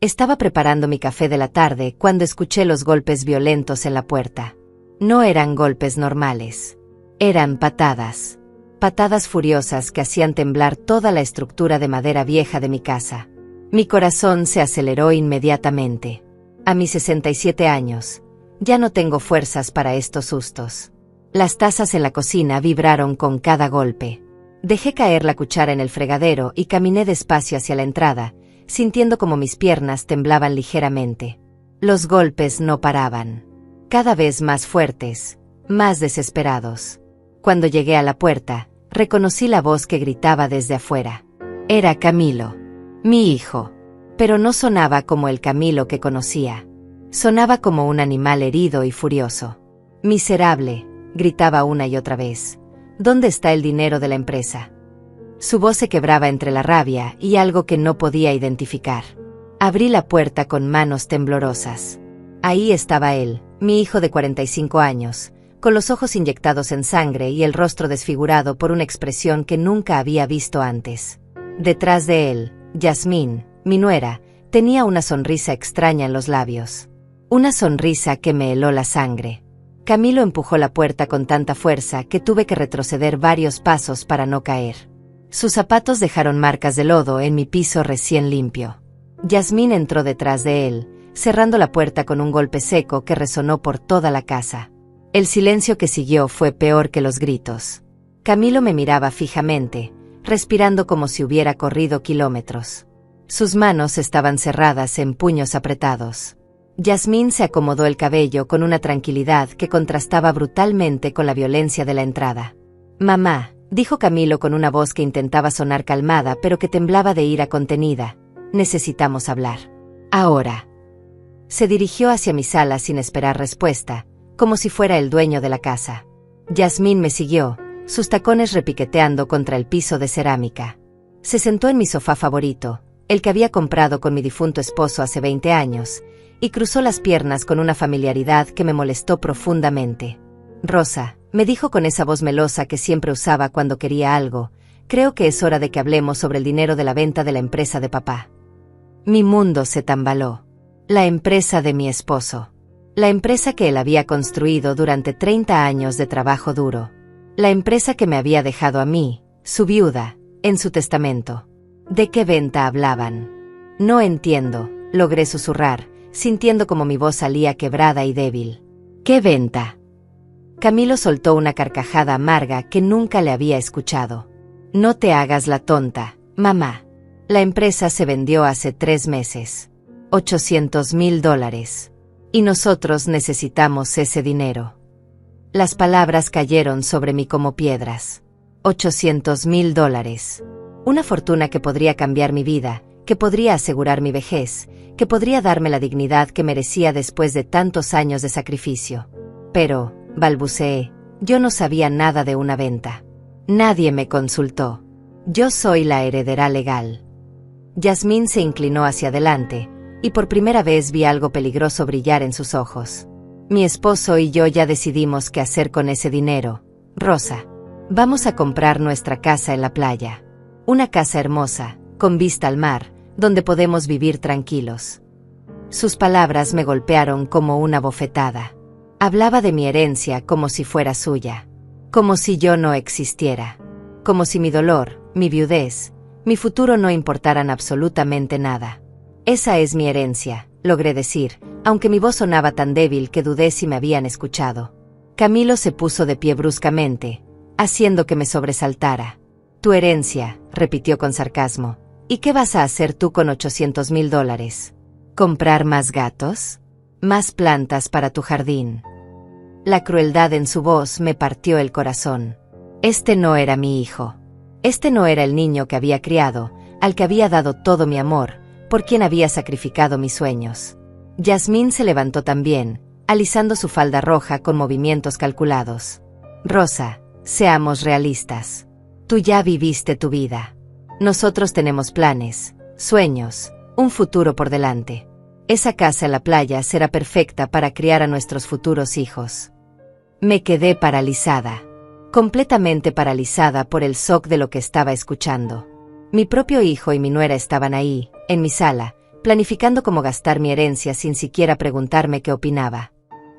Estaba preparando mi café de la tarde cuando escuché los golpes violentos en la puerta. No eran golpes normales. Eran patadas. Patadas furiosas que hacían temblar toda la estructura de madera vieja de mi casa. Mi corazón se aceleró inmediatamente. A mis 67 años, ya no tengo fuerzas para estos sustos. Las tazas en la cocina vibraron con cada golpe. Dejé caer la cuchara en el fregadero y caminé despacio hacia la entrada, sintiendo como mis piernas temblaban ligeramente. Los golpes no paraban. Cada vez más fuertes, más desesperados. Cuando llegué a la puerta, reconocí la voz que gritaba desde afuera. Era Camilo, mi hijo. Pero no sonaba como el Camilo que conocía. Sonaba como un animal herido y furioso. Miserable, gritaba una y otra vez. ¿Dónde está el dinero de la empresa? Su voz se quebraba entre la rabia y algo que no podía identificar. Abrí la puerta con manos temblorosas. Ahí estaba él, mi hijo de 45 años, con los ojos inyectados en sangre y el rostro desfigurado por una expresión que nunca había visto antes. Detrás de él, Yasmín, mi nuera, tenía una sonrisa extraña en los labios. Una sonrisa que me heló la sangre. Camilo empujó la puerta con tanta fuerza que tuve que retroceder varios pasos para no caer. Sus zapatos dejaron marcas de lodo en mi piso recién limpio. Yasmín entró detrás de él, cerrando la puerta con un golpe seco que resonó por toda la casa. El silencio que siguió fue peor que los gritos. Camilo me miraba fijamente, respirando como si hubiera corrido kilómetros. Sus manos estaban cerradas en puños apretados. Yasmín se acomodó el cabello con una tranquilidad que contrastaba brutalmente con la violencia de la entrada. «Mamá», dijo Camilo con una voz que intentaba sonar calmada pero que temblaba de ira contenida, «necesitamos hablar. Ahora». Se dirigió hacia mi sala sin esperar respuesta, como si fuera el dueño de la casa. Yasmín me siguió, sus tacones repiqueteando contra el piso de cerámica. Se sentó en mi sofá favorito, el que había comprado con mi difunto esposo hace 20 años, y cruzó las piernas con una familiaridad que me molestó profundamente. «Rosa», me dijo con esa voz melosa que siempre usaba cuando quería algo, «creo que es hora de que hablemos sobre el dinero de la venta de la empresa de papá». Mi mundo se tambaló. La empresa de mi esposo. La empresa que él había construido durante 30 años de trabajo duro. La empresa que me había dejado a mí, su viuda, en su testamento. ¿De qué venta hablaban? No entiendo, logré susurrar, sintiendo como mi voz salía quebrada y débil. ¿Qué venta? Camilo soltó una carcajada amarga que nunca le había escuchado. No te hagas la tonta, mamá. La empresa se vendió hace 3 meses. $800,000. Y nosotros necesitamos ese dinero. Las palabras cayeron sobre mí como piedras. $800,000. Una fortuna que podría cambiar mi vida, que podría asegurar mi vejez, que podría darme la dignidad que merecía después de tantos años de sacrificio. Pero, balbuceé, yo no sabía nada de una venta. Nadie me consultó. Yo soy la heredera legal. Yasmín se inclinó hacia adelante, y por primera vez vi algo peligroso brillar en sus ojos. Mi esposo y yo ya decidimos qué hacer con ese dinero, Rosa. Vamos a comprar nuestra casa en la playa. Una casa hermosa, con vista al mar, donde podemos vivir tranquilos. Sus palabras me golpearon como una bofetada. Hablaba de mi herencia como si fuera suya. Como si yo no existiera. Como si mi dolor, mi viudez, mi futuro no importaran absolutamente nada. Esa es mi herencia, logré decir, aunque mi voz sonaba tan débil que dudé si me habían escuchado. Camilo se puso de pie bruscamente, haciendo que me sobresaltara. Tu herencia, repitió con sarcasmo. ¿Y qué vas a hacer tú con $800,000? ¿Comprar más gatos? ¿Más plantas para tu jardín? La crueldad en su voz me partió el corazón. Este no era mi hijo. Este no era el niño que había criado, al que había dado todo mi amor, por quien había sacrificado mis sueños. Yasmín se levantó también, alisando su falda roja con movimientos calculados. Rosa, seamos realistas. Tú ya viviste tu vida. Nosotros tenemos planes, sueños, un futuro por delante. Esa casa en la playa será perfecta para criar a nuestros futuros hijos. Me quedé paralizada. Completamente paralizada por el shock de lo que estaba escuchando. Mi propio hijo y mi nuera estaban ahí, en mi sala, planificando cómo gastar mi herencia sin siquiera preguntarme qué opinaba.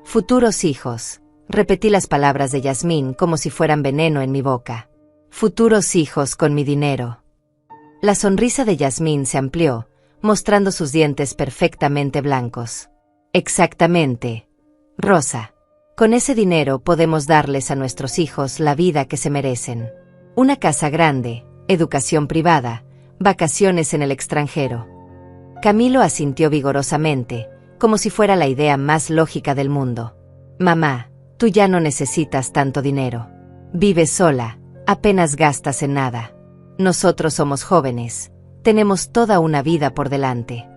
Futuros hijos. Repetí las palabras de Yasmín como si fueran veneno en mi boca. Futuros hijos con mi dinero. La sonrisa de Yasmín se amplió, mostrando sus dientes perfectamente blancos. Exactamente, Rosa. Con ese dinero podemos darles a nuestros hijos la vida que se merecen. Una casa grande, educación privada, vacaciones en el extranjero. Camilo asintió vigorosamente, como si fuera la idea más lógica del mundo. Mamá, tú ya no necesitas tanto dinero. Vives sola, apenas gastas en nada. Nosotros somos jóvenes, tenemos toda una vida por delante.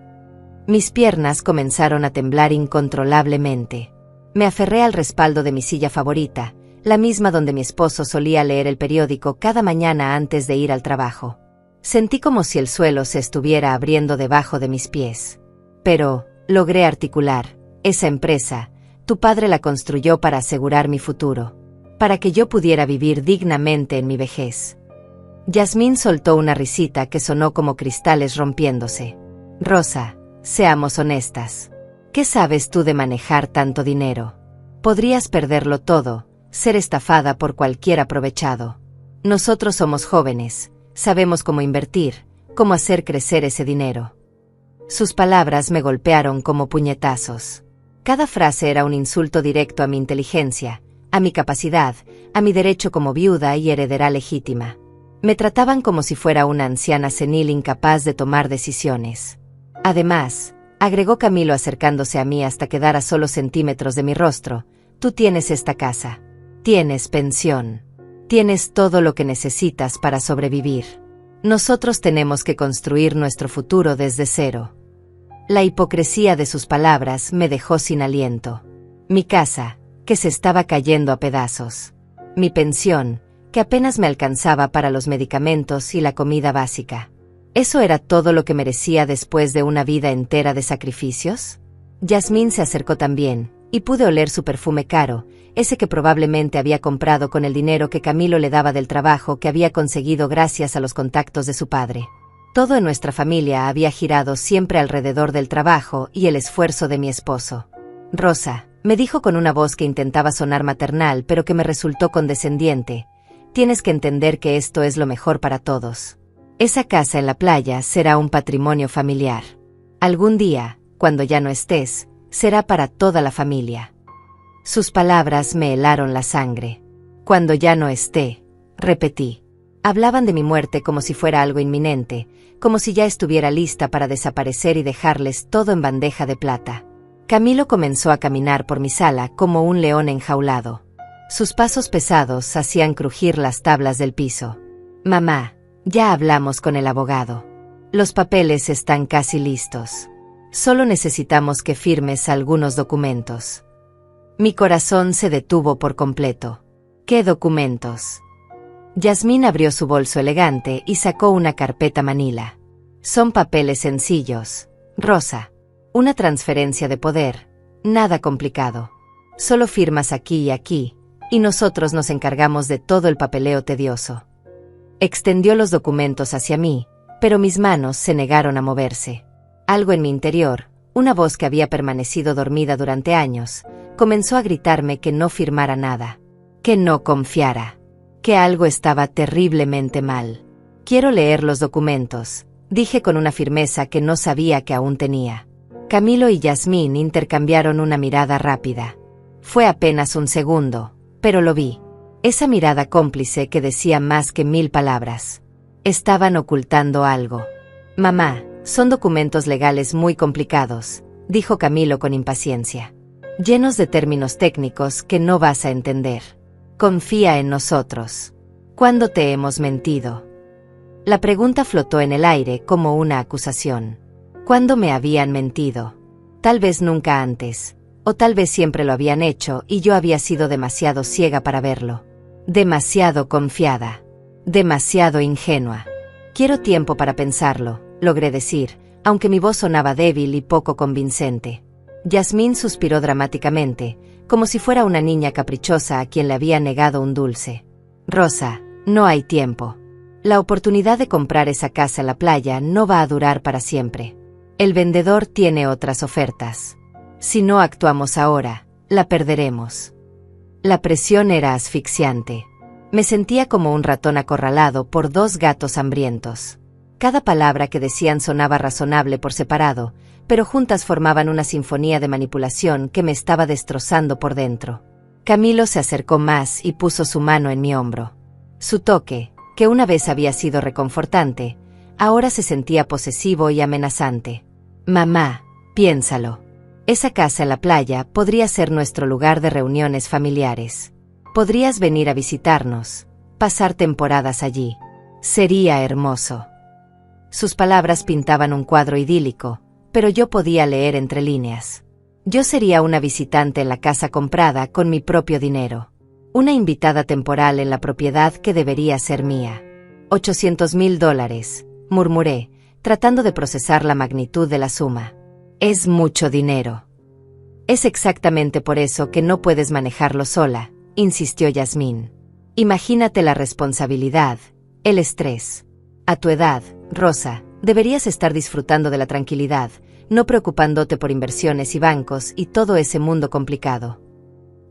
Mis piernas comenzaron a temblar incontrolablemente. Me aferré al respaldo de mi silla favorita, la misma donde mi esposo solía leer el periódico cada mañana antes de ir al trabajo. Sentí como si el suelo se estuviera abriendo debajo de mis pies. Pero, logré articular, esa empresa, tu padre la construyó para asegurar mi futuro, para que yo pudiera vivir dignamente en mi vejez. Yasmín soltó una risita que sonó como cristales rompiéndose. Rosa, seamos honestas. ¿Qué sabes tú de manejar tanto dinero? Podrías perderlo todo, ser estafada por cualquier aprovechado. Nosotros somos jóvenes, sabemos cómo invertir, cómo hacer crecer ese dinero. Sus palabras me golpearon como puñetazos. Cada frase era un insulto directo a mi inteligencia, a mi capacidad, a mi derecho como viuda y heredera legítima. Me trataban como si fuera una anciana senil incapaz de tomar decisiones. Además, agregó Camilo acercándose a mí hasta quedar a solo centímetros de mi rostro, tú tienes esta casa. Tienes pensión. Tienes todo lo que necesitas para sobrevivir. Nosotros tenemos que construir nuestro futuro desde cero. La hipocresía de sus palabras me dejó sin aliento. Mi casa, que se estaba cayendo a pedazos. Mi pensión, que apenas me alcanzaba para los medicamentos y la comida básica. ¿Eso era todo lo que merecía después de una vida entera de sacrificios? Yasmín se acercó también, y pude oler su perfume caro, ese que probablemente había comprado con el dinero que Camilo le daba del trabajo que había conseguido gracias a los contactos de su padre. Todo en nuestra familia había girado siempre alrededor del trabajo y el esfuerzo de mi esposo. Rosa, me dijo con una voz que intentaba sonar maternal pero que me resultó condescendiente, tienes que entender que esto es lo mejor para todos. Esa casa en la playa será un patrimonio familiar. Algún día, cuando ya no estés, será para toda la familia. Sus palabras me helaron la sangre. Cuando ya no esté, repetí. Hablaban de mi muerte como si fuera algo inminente, como si ya estuviera lista para desaparecer y dejarles todo en bandeja de plata. Camilo comenzó a caminar por mi sala como un león enjaulado. Sus pasos pesados hacían crujir las tablas del piso. Mamá, ya hablamos con el abogado. Los papeles están casi listos. Solo necesitamos que firmes algunos documentos. Mi corazón se detuvo por completo. ¿Qué documentos? Yasmín abrió su bolso elegante y sacó una carpeta manila. Son papeles sencillos, Rosa. Una transferencia de poder, nada complicado. Solo firmas aquí y aquí, y nosotros nos encargamos de todo el papeleo tedioso. Extendió los documentos hacia mí, pero mis manos se negaron a moverse. Algo en mi interior, una voz que había permanecido dormida durante años, comenzó a gritarme que no firmara nada, que no confiara, que algo estaba terriblemente mal. Quiero leer los documentos, dije con una firmeza que no sabía que aún tenía. Camilo y Yasmín intercambiaron una mirada rápida. Fue apenas un segundo, pero lo vi. Esa mirada cómplice que decía más que 1000 palabras. Estaban ocultando algo. Mamá, son documentos legales muy complicados, dijo Camilo con impaciencia. Llenos de términos técnicos que no vas a entender. Confía en nosotros. ¿Cuándo te hemos mentido? La pregunta flotó en el aire como una acusación. ¿Cuándo me habían mentido? Tal vez nunca antes, o tal vez siempre lo habían hecho y yo había sido demasiado ciega para verlo. Demasiado confiada. Demasiado ingenua. Quiero tiempo para pensarlo, logré decir, aunque mi voz sonaba débil y poco convincente. Yasmín suspiró dramáticamente, como si fuera una niña caprichosa a quien le había negado un dulce. Rosa, no hay tiempo. La oportunidad de comprar esa casa en la playa no va a durar para siempre. El vendedor tiene otras ofertas. Si no actuamos ahora, la perderemos. La presión era asfixiante. Me sentía como un ratón acorralado por dos gatos hambrientos. Cada palabra que decían sonaba razonable por separado, pero juntas formaban una sinfonía de manipulación que me estaba destrozando por dentro. Camilo se acercó más y puso su mano en mi hombro. Su toque, que una vez había sido reconfortante, ahora se sentía posesivo y amenazante. Mamá, piénsalo. Esa casa en la playa podría ser nuestro lugar de reuniones familiares. Podrías venir a visitarnos, pasar temporadas allí. Sería hermoso. Sus palabras pintaban un cuadro idílico, pero yo podía leer entre líneas. Yo sería una visitante en la casa comprada con mi propio dinero. Una invitada temporal en la propiedad que debería ser mía. $800,000, murmuré, tratando de procesar la magnitud de la suma. Es mucho dinero. Es exactamente por eso que no puedes manejarlo sola, insistió Yasmín. Imagínate la responsabilidad, el estrés. A tu edad, Rosa, deberías estar disfrutando de la tranquilidad, no preocupándote por inversiones y bancos y todo ese mundo complicado.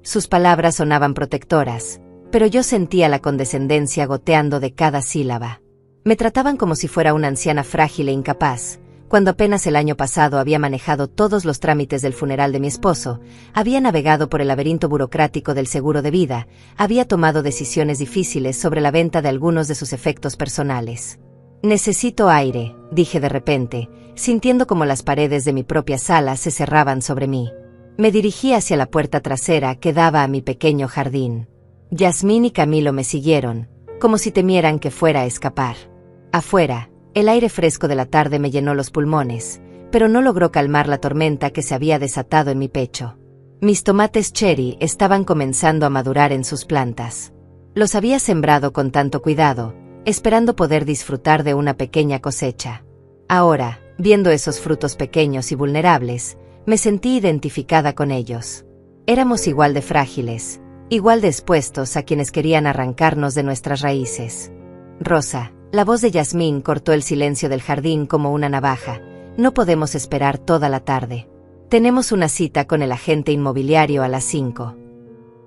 Sus palabras sonaban protectoras, pero yo sentía la condescendencia goteando de cada sílaba. Me trataban como si fuera una anciana frágil e incapaz, cuando apenas el año pasado había manejado todos los trámites del funeral de mi esposo, había navegado por el laberinto burocrático del seguro de vida, había tomado decisiones difíciles sobre la venta de algunos de sus efectos personales. Necesito aire, dije de repente, sintiendo como las paredes de mi propia sala se cerraban sobre mí. Me dirigí hacia la puerta trasera que daba a mi pequeño jardín. Yasmín y Camilo me siguieron, como si temieran que fuera a escapar. Afuera, el aire fresco de la tarde me llenó los pulmones, pero no logró calmar la tormenta que se había desatado en mi pecho. Mis tomates cherry estaban comenzando a madurar en sus plantas. Los había sembrado con tanto cuidado, esperando poder disfrutar de una pequeña cosecha. Ahora, viendo esos frutos pequeños y vulnerables, me sentí identificada con ellos. Éramos igual de frágiles, igual de expuestos a quienes querían arrancarnos de nuestras raíces. Rosa, la voz de Yasmín cortó el silencio del jardín como una navaja. No podemos esperar toda la tarde. Tenemos una cita con el agente inmobiliario a las 5.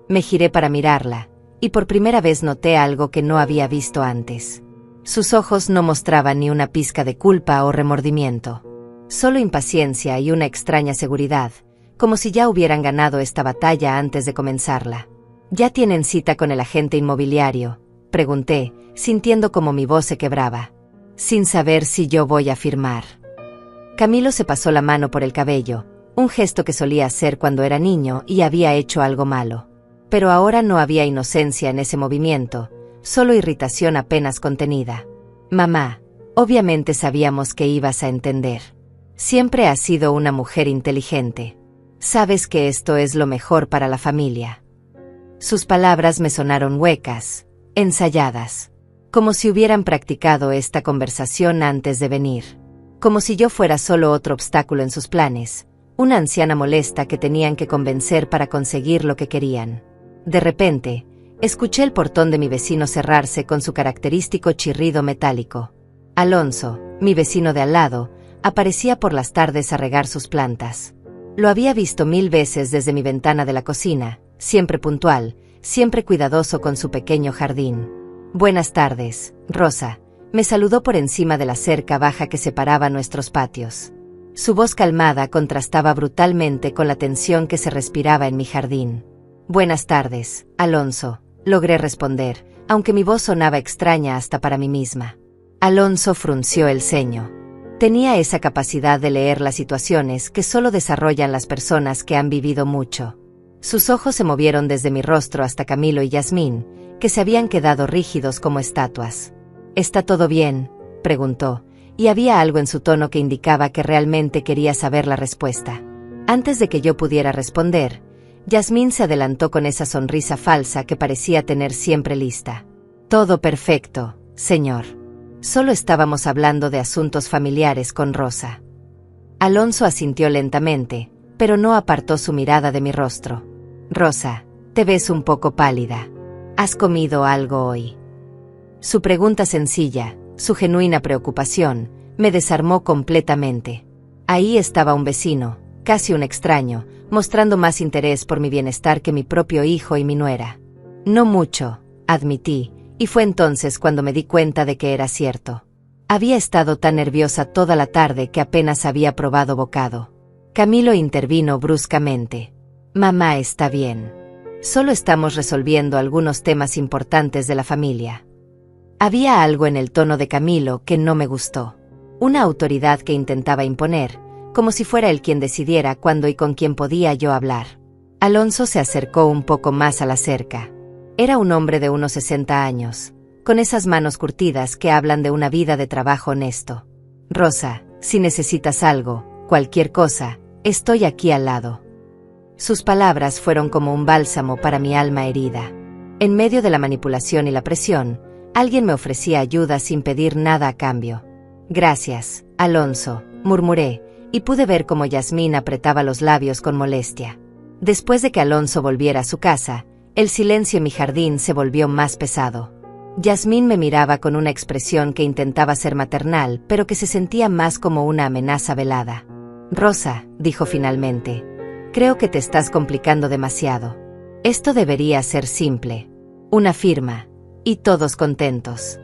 Me giré para mirarla, y por primera vez noté algo que no había visto antes. Sus ojos no mostraban ni una pizca de culpa o remordimiento. Solo impaciencia y una extraña seguridad, como si ya hubieran ganado esta batalla antes de comenzarla. ¿Ya tienen cita con el agente inmobiliario?, pregunté, sintiendo como mi voz se quebraba. Sin saber si yo voy a firmar. Camilo se pasó la mano por el cabello, un gesto que solía hacer cuando era niño y había hecho algo malo. Pero ahora no había inocencia en ese movimiento, solo irritación apenas contenida. Mamá, obviamente sabíamos que ibas a entender. Siempre has sido una mujer inteligente. Sabes que esto es lo mejor para la familia. Sus palabras me sonaron huecas, ensayadas, como si hubieran practicado esta conversación antes de venir, como si yo fuera solo otro obstáculo en sus planes, una anciana molesta que tenían que convencer para conseguir lo que querían. De repente, escuché el portón de mi vecino cerrarse con su característico chirrido metálico. Alonso, mi vecino de al lado, aparecía por las tardes a regar sus plantas. Lo había visto 1000 veces desde mi ventana de la cocina, siempre puntual, siempre cuidadoso con su pequeño jardín. Buenas tardes, Rosa, me saludó por encima de la cerca baja que separaba nuestros patios. Su voz calmada contrastaba brutalmente con la tensión que se respiraba en mi jardín. Buenas tardes, Alonso, logré responder, aunque mi voz sonaba extraña hasta para mí misma. Alonso frunció el ceño. Tenía esa capacidad de leer las situaciones que solo desarrollan las personas que han vivido mucho. Sus ojos se movieron desde mi rostro hasta Camilo y Yasmín, que se habían quedado rígidos como estatuas. ¿Está todo bien?, preguntó, y había algo en su tono que indicaba que realmente quería saber la respuesta. Antes de que yo pudiera responder, Yasmín se adelantó con esa sonrisa falsa que parecía tener siempre lista. Todo perfecto, señor. Solo estábamos hablando de asuntos familiares con Rosa. Alonso asintió lentamente, pero no apartó su mirada de mi rostro. Rosa, te ves un poco pálida. ¿Has comido algo hoy? Su pregunta sencilla, su genuina preocupación, me desarmó completamente. Ahí estaba un vecino, casi un extraño, mostrando más interés por mi bienestar que mi propio hijo y mi nuera. No mucho, admití, y fue entonces cuando me di cuenta de que era cierto. Había estado tan nerviosa toda la tarde que apenas había probado bocado. Camilo intervino bruscamente. Mamá está bien. Solo estamos resolviendo algunos temas importantes de la familia. Había algo en el tono de Camilo que no me gustó. Una autoridad que intentaba imponer, como si fuera él quien decidiera cuándo y con quién podía yo hablar. Alonso se acercó un poco más a la cerca. Era un hombre de unos 60 años, con esas manos curtidas que hablan de una vida de trabajo honesto. Rosa, si necesitas algo, cualquier cosa, estoy aquí al lado. Sus palabras fueron como un bálsamo para mi alma herida. En medio de la manipulación y la presión, alguien me ofrecía ayuda sin pedir nada a cambio. Gracias, Alonso, murmuré, y pude ver cómo Yasmín apretaba los labios con molestia. Después de que Alonso volviera a su casa, el silencio en mi jardín se volvió más pesado. Yasmín me miraba con una expresión que intentaba ser maternal, pero que se sentía más como una amenaza velada. Rosa, dijo finalmente, creo que te estás complicando demasiado. Esto debería ser simple. Una firma, y todos contentos.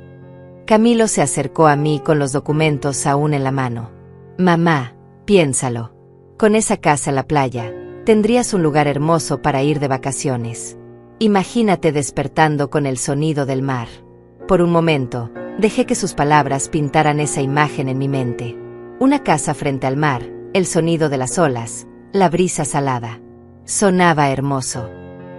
Camilo se acercó a mí con los documentos aún en la mano. Mamá, piénsalo. Con esa casa en la playa, tendrías un lugar hermoso para ir de vacaciones. Imagínate despertando con el sonido del mar. Por un momento, dejé que sus palabras pintaran esa imagen en mi mente. Una casa frente al mar, el sonido de las olas, la brisa salada. Sonaba hermoso.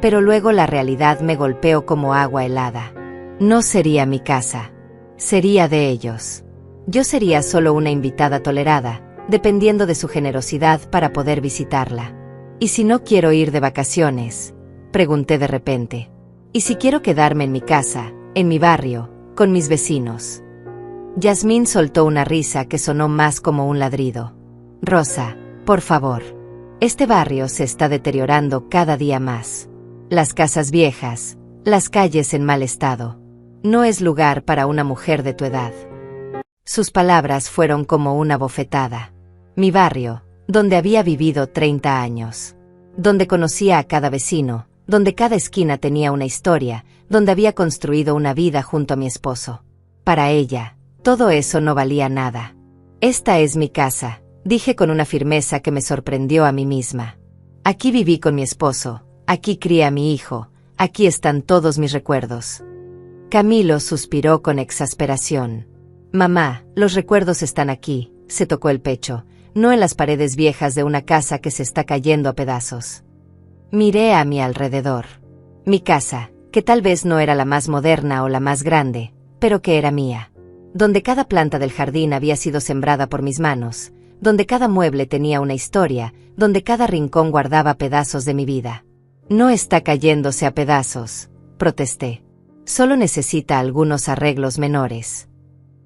Pero luego la realidad me golpeó como agua helada. No sería mi casa. Sería de ellos. Yo sería solo una invitada tolerada, dependiendo de su generosidad para poder visitarla. ¿Y si no quiero ir de vacaciones?, pregunté de repente. ¿Y si quiero quedarme en mi casa, en mi barrio, con mis vecinos? Yasmín soltó una risa que sonó más como un ladrido. Rosa, por favor. Este barrio se está deteriorando cada día más. Las casas viejas, las calles en mal estado. No es lugar para una mujer de tu edad. Sus palabras fueron como una bofetada. Mi barrio, donde había vivido 30 años. Donde conocía a cada vecino, donde cada esquina tenía una historia, donde había construido una vida junto a mi esposo. Para ella, todo eso no valía nada. Esta es mi casa, dije con una firmeza que me sorprendió a mí misma. Aquí viví con mi esposo, aquí crié a mi hijo, aquí están todos mis recuerdos. Camilo suspiró con exasperación. Mamá, los recuerdos están aquí, se tocó el pecho, no en las paredes viejas de una casa que se está cayendo a pedazos. Miré a mi alrededor. Mi casa, que tal vez no era la más moderna o la más grande, pero que era mía. Donde cada planta del jardín había sido sembrada por mis manos, donde cada mueble tenía una historia, donde cada rincón guardaba pedazos de mi vida. No está cayéndose a pedazos, protesté. Solo necesita algunos arreglos menores.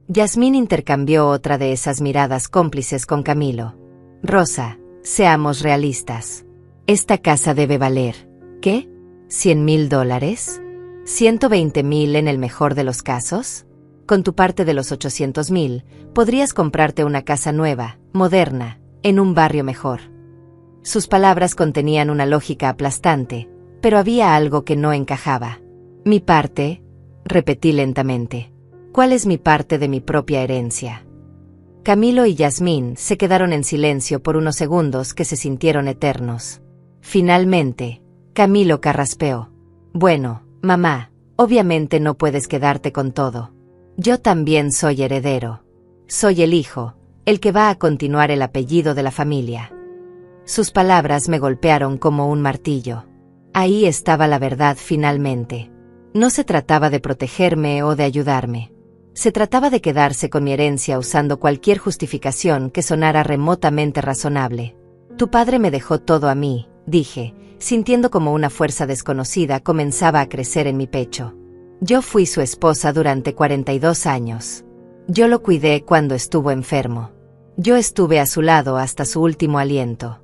Yasmín intercambió otra de esas miradas cómplices con Camilo. Rosa, seamos realistas. Esta casa debe valer, ¿qué? $100,000? ¿120,000 en el mejor de los casos? Con tu parte de los 800,000, podrías comprarte una casa nueva, moderna, en un barrio mejor. Sus palabras contenían una lógica aplastante, pero había algo que no encajaba. Mi parte, repetí lentamente. ¿Cuál es mi parte de mi propia herencia? Camilo y Yasmín se quedaron en silencio por unos segundos que se sintieron eternos. Finalmente, Camilo carraspeó. Bueno, mamá, obviamente no puedes quedarte con todo. Yo también soy heredero. Soy el hijo, el que va a continuar el apellido de la familia. Sus palabras me golpearon como un martillo. Ahí estaba la verdad finalmente. No se trataba de protegerme o de ayudarme. Se trataba de quedarse con mi herencia usando cualquier justificación que sonara remotamente razonable. Tu padre me dejó todo a mí, dije, sintiendo como una fuerza desconocida comenzaba a crecer en mi pecho. Yo fui su esposa durante 42 años. Yo lo cuidé cuando estuvo enfermo. Yo estuve a su lado hasta su último aliento.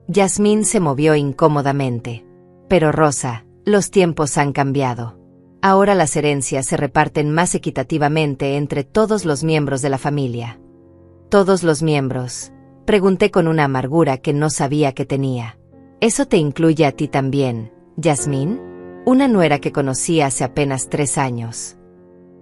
Yasmín se movió incómodamente. Pero Rosa, los tiempos han cambiado. Ahora las herencias se reparten más equitativamente entre todos los miembros de la familia. Todos los miembros, Pregunté con una amargura que no sabía que tenía. ¿Eso te incluye a ti también, Yasmín? Una nuera que conocí hace apenas 3 años.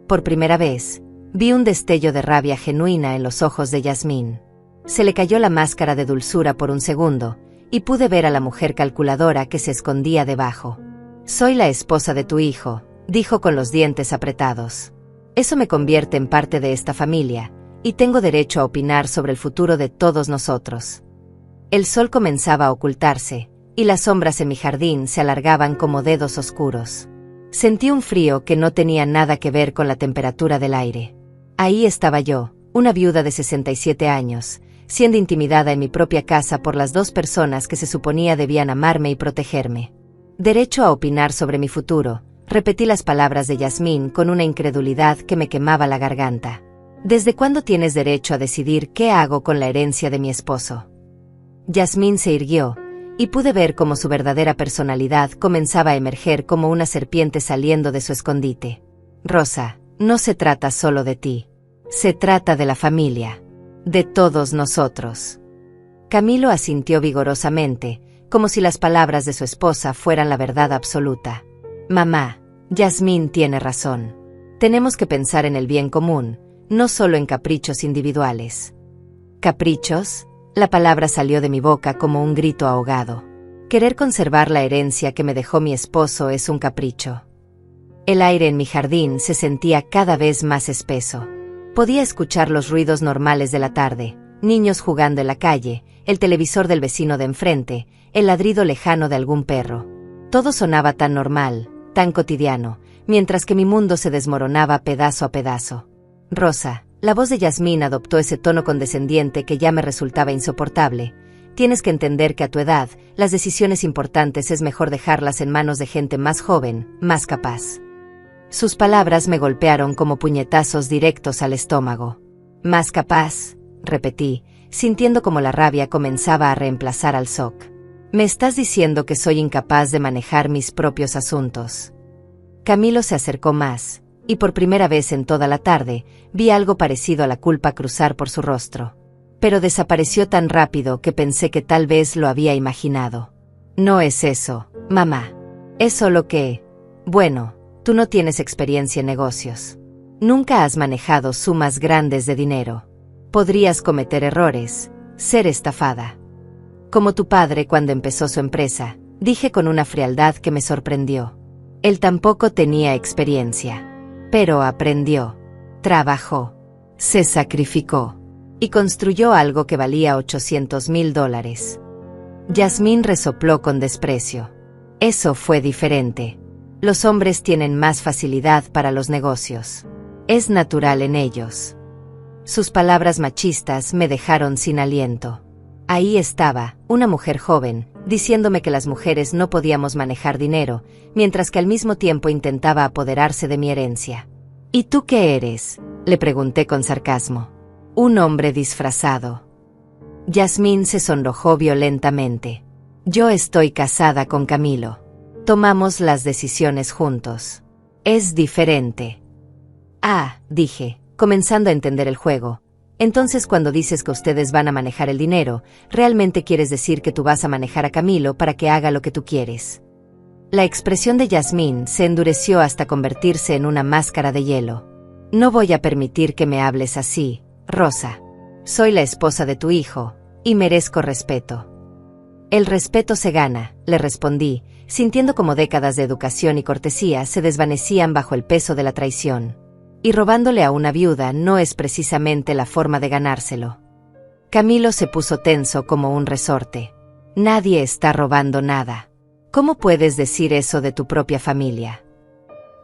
Por primera vez, vi un destello de rabia genuina en los ojos de Yasmín. Se le cayó la máscara de dulzura por un segundo, y pude ver a la mujer calculadora que se escondía debajo. Soy la esposa de tu hijo, dijo con los dientes apretados. Eso me convierte en parte de esta familia, y tengo derecho a opinar sobre el futuro de todos nosotros. El sol comenzaba a ocultarse, y las sombras en mi jardín se alargaban como dedos oscuros. Sentí un frío que no tenía nada que ver con la temperatura del aire. Ahí estaba yo, una viuda de 67 años, siendo intimidada en mi propia casa por las 2 personas que se suponía debían amarme y protegerme. Derecho a opinar sobre mi futuro, repetí las palabras de Yasmín con una incredulidad que me quemaba la garganta. ¿Desde cuándo tienes derecho a decidir qué hago con la herencia de mi esposo? Yasmín se irguió, y pude ver cómo su verdadera personalidad comenzaba a emerger como una serpiente saliendo de su escondite. Rosa, no se trata solo de ti. Se trata de la familia. De todos nosotros. Camilo asintió vigorosamente, como si las palabras de su esposa fueran la verdad absoluta. Mamá, Yasmín tiene razón. Tenemos que pensar en el bien común, no solo en caprichos individuales. ¿Caprichos? La palabra salió de mi boca como un grito ahogado. Querer conservar la herencia que me dejó mi esposo es un capricho. El aire en mi jardín se sentía cada vez más espeso. Podía escuchar los ruidos normales de la tarde, niños jugando en la calle, el televisor del vecino de enfrente, el ladrido lejano de algún perro. Todo sonaba tan normal, tan cotidiano, mientras que mi mundo se desmoronaba pedazo a pedazo. Rosa, la voz de Yasmín adoptó ese tono condescendiente que ya me resultaba insoportable. Tienes que entender que a tu edad, las decisiones importantes es mejor dejarlas en manos de gente más joven, más capaz. Sus palabras me golpearon como puñetazos directos al estómago. Más capaz, repetí, sintiendo como la rabia comenzaba a reemplazar al shock. ¿Me estás diciendo que soy incapaz de manejar mis propios asuntos? Camilo se acercó más, y por primera vez en toda la tarde, vi algo parecido a la culpa cruzar por su rostro. Pero desapareció tan rápido que pensé que tal vez lo había imaginado. No es eso, mamá. Es solo que... Bueno, tú no tienes experiencia en negocios. Nunca has manejado sumas grandes de dinero. Podrías cometer errores, ser estafada. Como tu padre cuando empezó su empresa, dije con una frialdad que me sorprendió. Él tampoco tenía experiencia. Pero aprendió, trabajó, se sacrificó y construyó algo que valía $800,000. Yasmín resopló con desprecio. Eso fue diferente. Los hombres tienen más facilidad para los negocios. Es natural en ellos. Sus palabras machistas me dejaron sin aliento. Ahí estaba, una mujer joven, diciéndome que las mujeres no podíamos manejar dinero, mientras que al mismo tiempo intentaba apoderarse de mi herencia. ¿Y tú qué eres?, le pregunté con sarcasmo. Un hombre disfrazado. Yasmín se sonrojó violentamente. Yo estoy casada con Camilo. Tomamos las decisiones juntos. Es diferente. Ah, dije, comenzando a entender el juego. Entonces cuando dices que ustedes van a manejar el dinero, realmente quieres decir que tú vas a manejar a Camilo para que haga lo que tú quieres. La expresión de Yasmín se endureció hasta convertirse en una máscara de hielo. No voy a permitir que me hables así, Rosa. Soy la esposa de tu hijo, y merezco respeto. El respeto se gana, le respondí, sintiendo como décadas de educación y cortesía se desvanecían bajo el peso de la traición. Y robándole a una viuda no es precisamente la forma de ganárselo. Camilo se puso tenso como un resorte. Nadie está robando nada. ¿Cómo puedes decir eso de tu propia familia?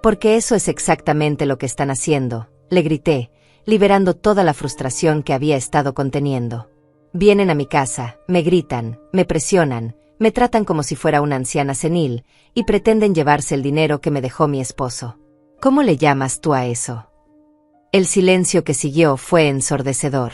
Porque eso es exactamente lo que están haciendo, le grité, liberando toda la frustración que había estado conteniendo. Vienen a mi casa, me gritan, me presionan, me tratan como si fuera una anciana senil, y pretenden llevarse el dinero que me dejó mi esposo. ¿Cómo le llamas tú a eso? El silencio que siguió fue ensordecedor.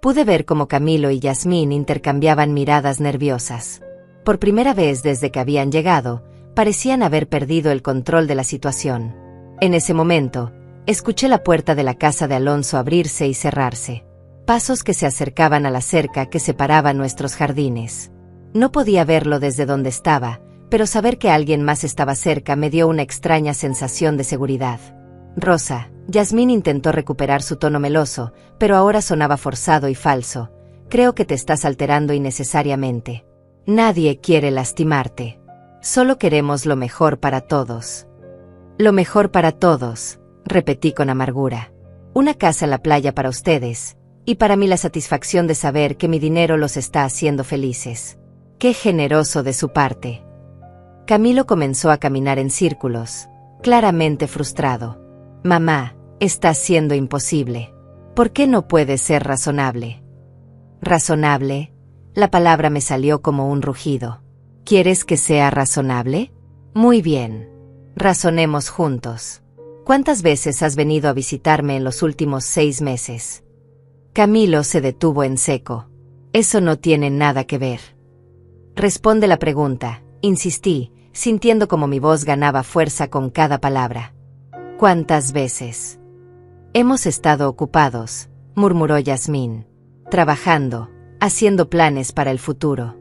Pude ver cómo Camilo y Yasmín intercambiaban miradas nerviosas. Por primera vez desde que habían llegado, parecían haber perdido el control de la situación. En ese momento, escuché la puerta de la casa de Alonso abrirse y cerrarse. pasos que se acercaban a la cerca que separaba nuestros jardines. No podía verlo desde donde estaba, pero saber que alguien más estaba cerca me dio una extraña sensación de seguridad. Rosa, Yasmín intentó recuperar su tono meloso, pero ahora sonaba forzado y falso. Creo que te estás alterando innecesariamente. Nadie quiere lastimarte. Solo queremos lo mejor para todos. Lo mejor para todos, repetí con amargura. Una casa en la playa para ustedes, y para mí la satisfacción de saber que mi dinero los está haciendo felices. ¡Qué generoso de su parte! Camilo comenzó a caminar en círculos, claramente frustrado. Mamá, estás siendo imposible. ¿Por qué no puedes ser razonable? ¿Razonable? La palabra me salió como un rugido. ¿Quieres que sea razonable? Muy bien. Razonemos juntos. ¿Cuántas veces has venido a visitarme en los últimos 6 meses? Camilo se detuvo en seco. Eso no tiene nada que ver. Responde la pregunta, insistí, sintiendo como mi voz ganaba fuerza con cada palabra. ¿Cuántas veces? Hemos estado ocupados, murmuró Yasmín. Trabajando, haciendo planes para el futuro.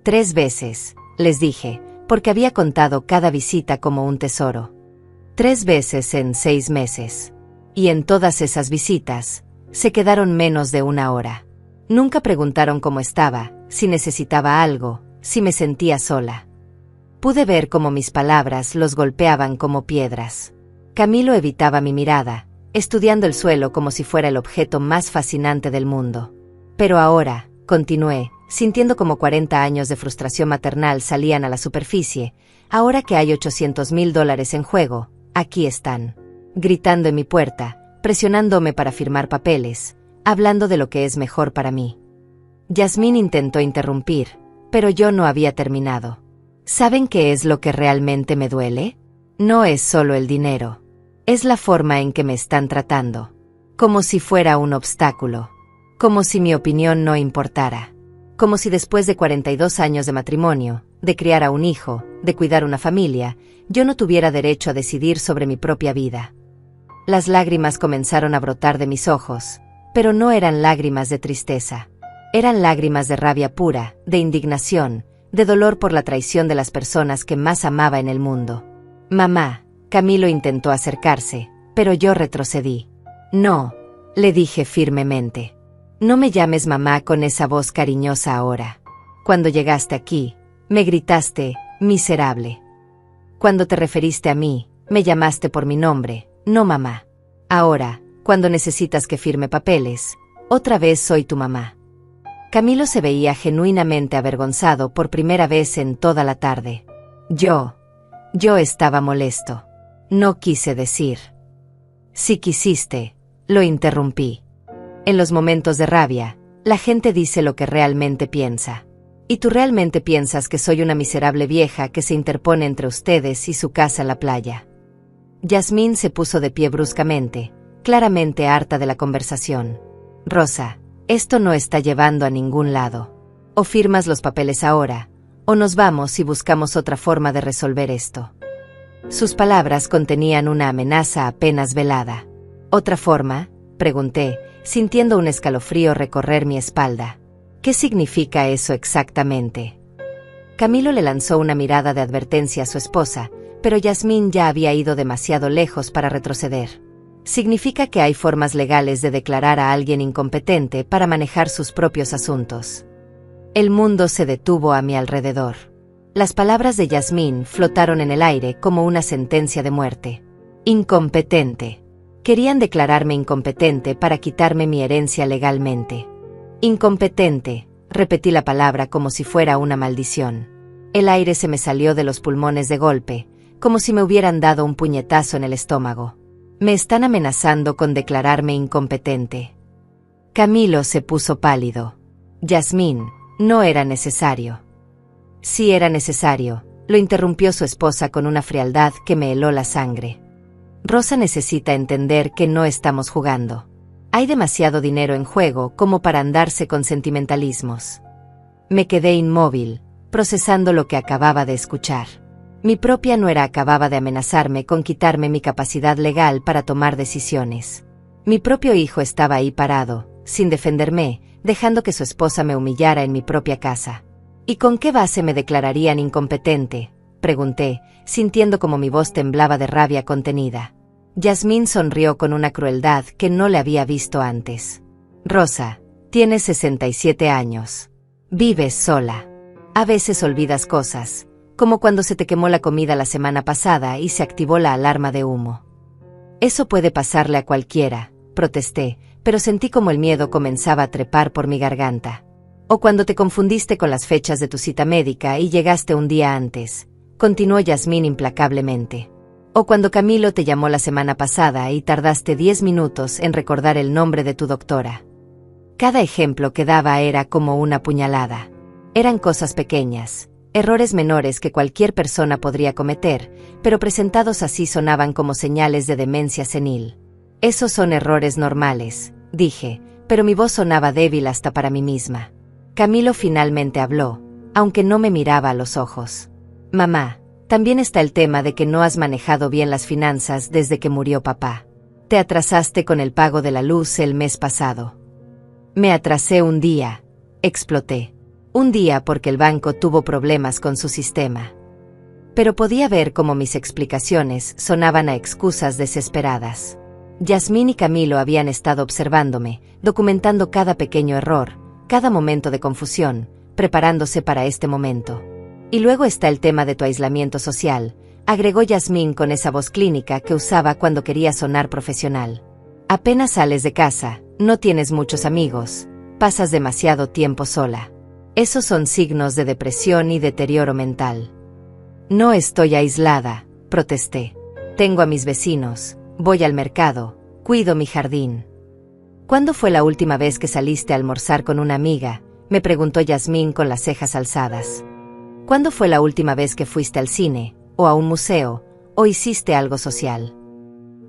3 veces, les dije, porque había contado cada visita como un tesoro. 3 veces en 6 meses. Y en todas esas visitas, se quedaron menos de 1 hora. Nunca preguntaron cómo estaba, si necesitaba algo, si me sentía sola. Pude ver cómo mis palabras los golpeaban como piedras. Camilo evitaba mi mirada, estudiando el suelo como si fuera el objeto más fascinante del mundo. Pero ahora, continué, sintiendo como 40 años de frustración maternal salían a la superficie, ahora que hay $800,000 en juego, aquí están. Gritando en mi puerta, presionándome para firmar papeles, hablando de lo que es mejor para mí. Yasmín intentó interrumpir, pero yo no había terminado. ¿Saben qué es lo que realmente me duele? No es solo el dinero. Es la forma en que me están tratando. Como si fuera un obstáculo. Como si mi opinión no importara. Como si después de 42 años de matrimonio, de criar a un hijo, de cuidar una familia, yo no tuviera derecho a decidir sobre mi propia vida. Las lágrimas comenzaron a brotar de mis ojos, pero no eran lágrimas de tristeza. Eran lágrimas de rabia pura, de indignación, de dolor por la traición de las personas que más amaba en el mundo. Mamá, Camilo intentó acercarse, pero yo retrocedí. No, le dije firmemente. No me llames mamá con esa voz cariñosa ahora. Cuando llegaste aquí, me gritaste, miserable. Cuando te referiste a mí, me llamaste por mi nombre, no mamá. Ahora, cuando necesitas que firme papeles, otra vez soy tu mamá. Camilo se veía genuinamente avergonzado por primera vez en toda la tarde. Yo estaba molesto. No quise decir. Si quisiste, lo interrumpí. En los momentos de rabia, la gente dice lo que realmente piensa. Y tú realmente piensas que soy una miserable vieja que se interpone entre ustedes y su casa en la playa. Yasmín se puso de pie bruscamente, claramente harta de la conversación. Rosa, esto no está llevando a ningún lado. O firmas los papeles ahora, o nos vamos y buscamos otra forma de resolver esto. Sus palabras contenían una amenaza apenas velada. ¿Otra forma?, pregunté, sintiendo un escalofrío recorrer mi espalda. ¿Qué significa eso exactamente? Camilo le lanzó una mirada de advertencia a su esposa, pero Yasmín ya había ido demasiado lejos para retroceder. Significa que hay formas legales de declarar a alguien incompetente para manejar sus propios asuntos. El mundo se detuvo a mi alrededor. Las palabras de Yasmín flotaron en el aire como una sentencia de muerte. Incompetente. Querían declararme incompetente para quitarme mi herencia legalmente. Incompetente, repetí la palabra como si fuera una maldición. El aire se me salió de los pulmones de golpe, como si me hubieran dado un puñetazo en el estómago. Me están amenazando con declararme incompetente. Camilo se puso pálido. Yasmín, no era necesario. Sí era necesario, lo interrumpió su esposa con una frialdad que me heló la sangre. Rosa necesita entender que no estamos jugando. Hay demasiado dinero en juego como para andarse con sentimentalismos. Me quedé inmóvil, procesando lo que acababa de escuchar. Mi propia nuera acababa de amenazarme con quitarme mi capacidad legal para tomar decisiones. Mi propio hijo estaba ahí parado, sin defenderme, dejando que su esposa me humillara en mi propia casa. ¿Y con qué base me declararían incompetente?, pregunté, sintiendo como mi voz temblaba de rabia contenida. Yasmín sonrió con una crueldad que no le había visto antes. Rosa, tienes 67 años. Vives sola. A veces olvidas cosas, como cuando se te quemó la comida la semana pasada y se activó la alarma de humo. Eso puede pasarle a cualquiera, protesté, pero sentí como el miedo comenzaba a trepar por mi garganta. O cuando te confundiste con las fechas de tu cita médica y llegaste un día antes, continuó Yasmín implacablemente. O cuando Camilo te llamó la semana pasada y tardaste 10 minutos en recordar el nombre de tu doctora. Cada ejemplo que daba era como una puñalada. Eran cosas pequeñas, errores menores que cualquier persona podría cometer, pero presentados así sonaban como señales de demencia senil. Esos son errores normales, dije, pero mi voz sonaba débil hasta para mí misma. Camilo finalmente habló, aunque no me miraba a los ojos. Mamá, también está el tema de que no has manejado bien las finanzas desde que murió papá. Te atrasaste con el pago de la luz el mes pasado. Me atrasé un día, exploté. Un día porque el banco tuvo problemas con su sistema. Pero podía ver cómo mis explicaciones sonaban a excusas desesperadas. Yasmín y Camilo habían estado observándome, documentando cada pequeño error, cada momento de confusión, preparándose para este momento. Y luego está el tema de tu aislamiento social, agregó Yasmín con esa voz clínica que usaba cuando quería sonar profesional. Apenas sales de casa, no tienes muchos amigos, pasas demasiado tiempo sola. Esos son signos de depresión y deterioro mental. No estoy aislada, protesté. Tengo a mis vecinos, voy al mercado, cuido mi jardín. ¿Cuándo fue la última vez que saliste a almorzar con una amiga?, me preguntó Yasmín con las cejas alzadas. ¿Cuándo fue la última vez que fuiste al cine, o a un museo, o hiciste algo social?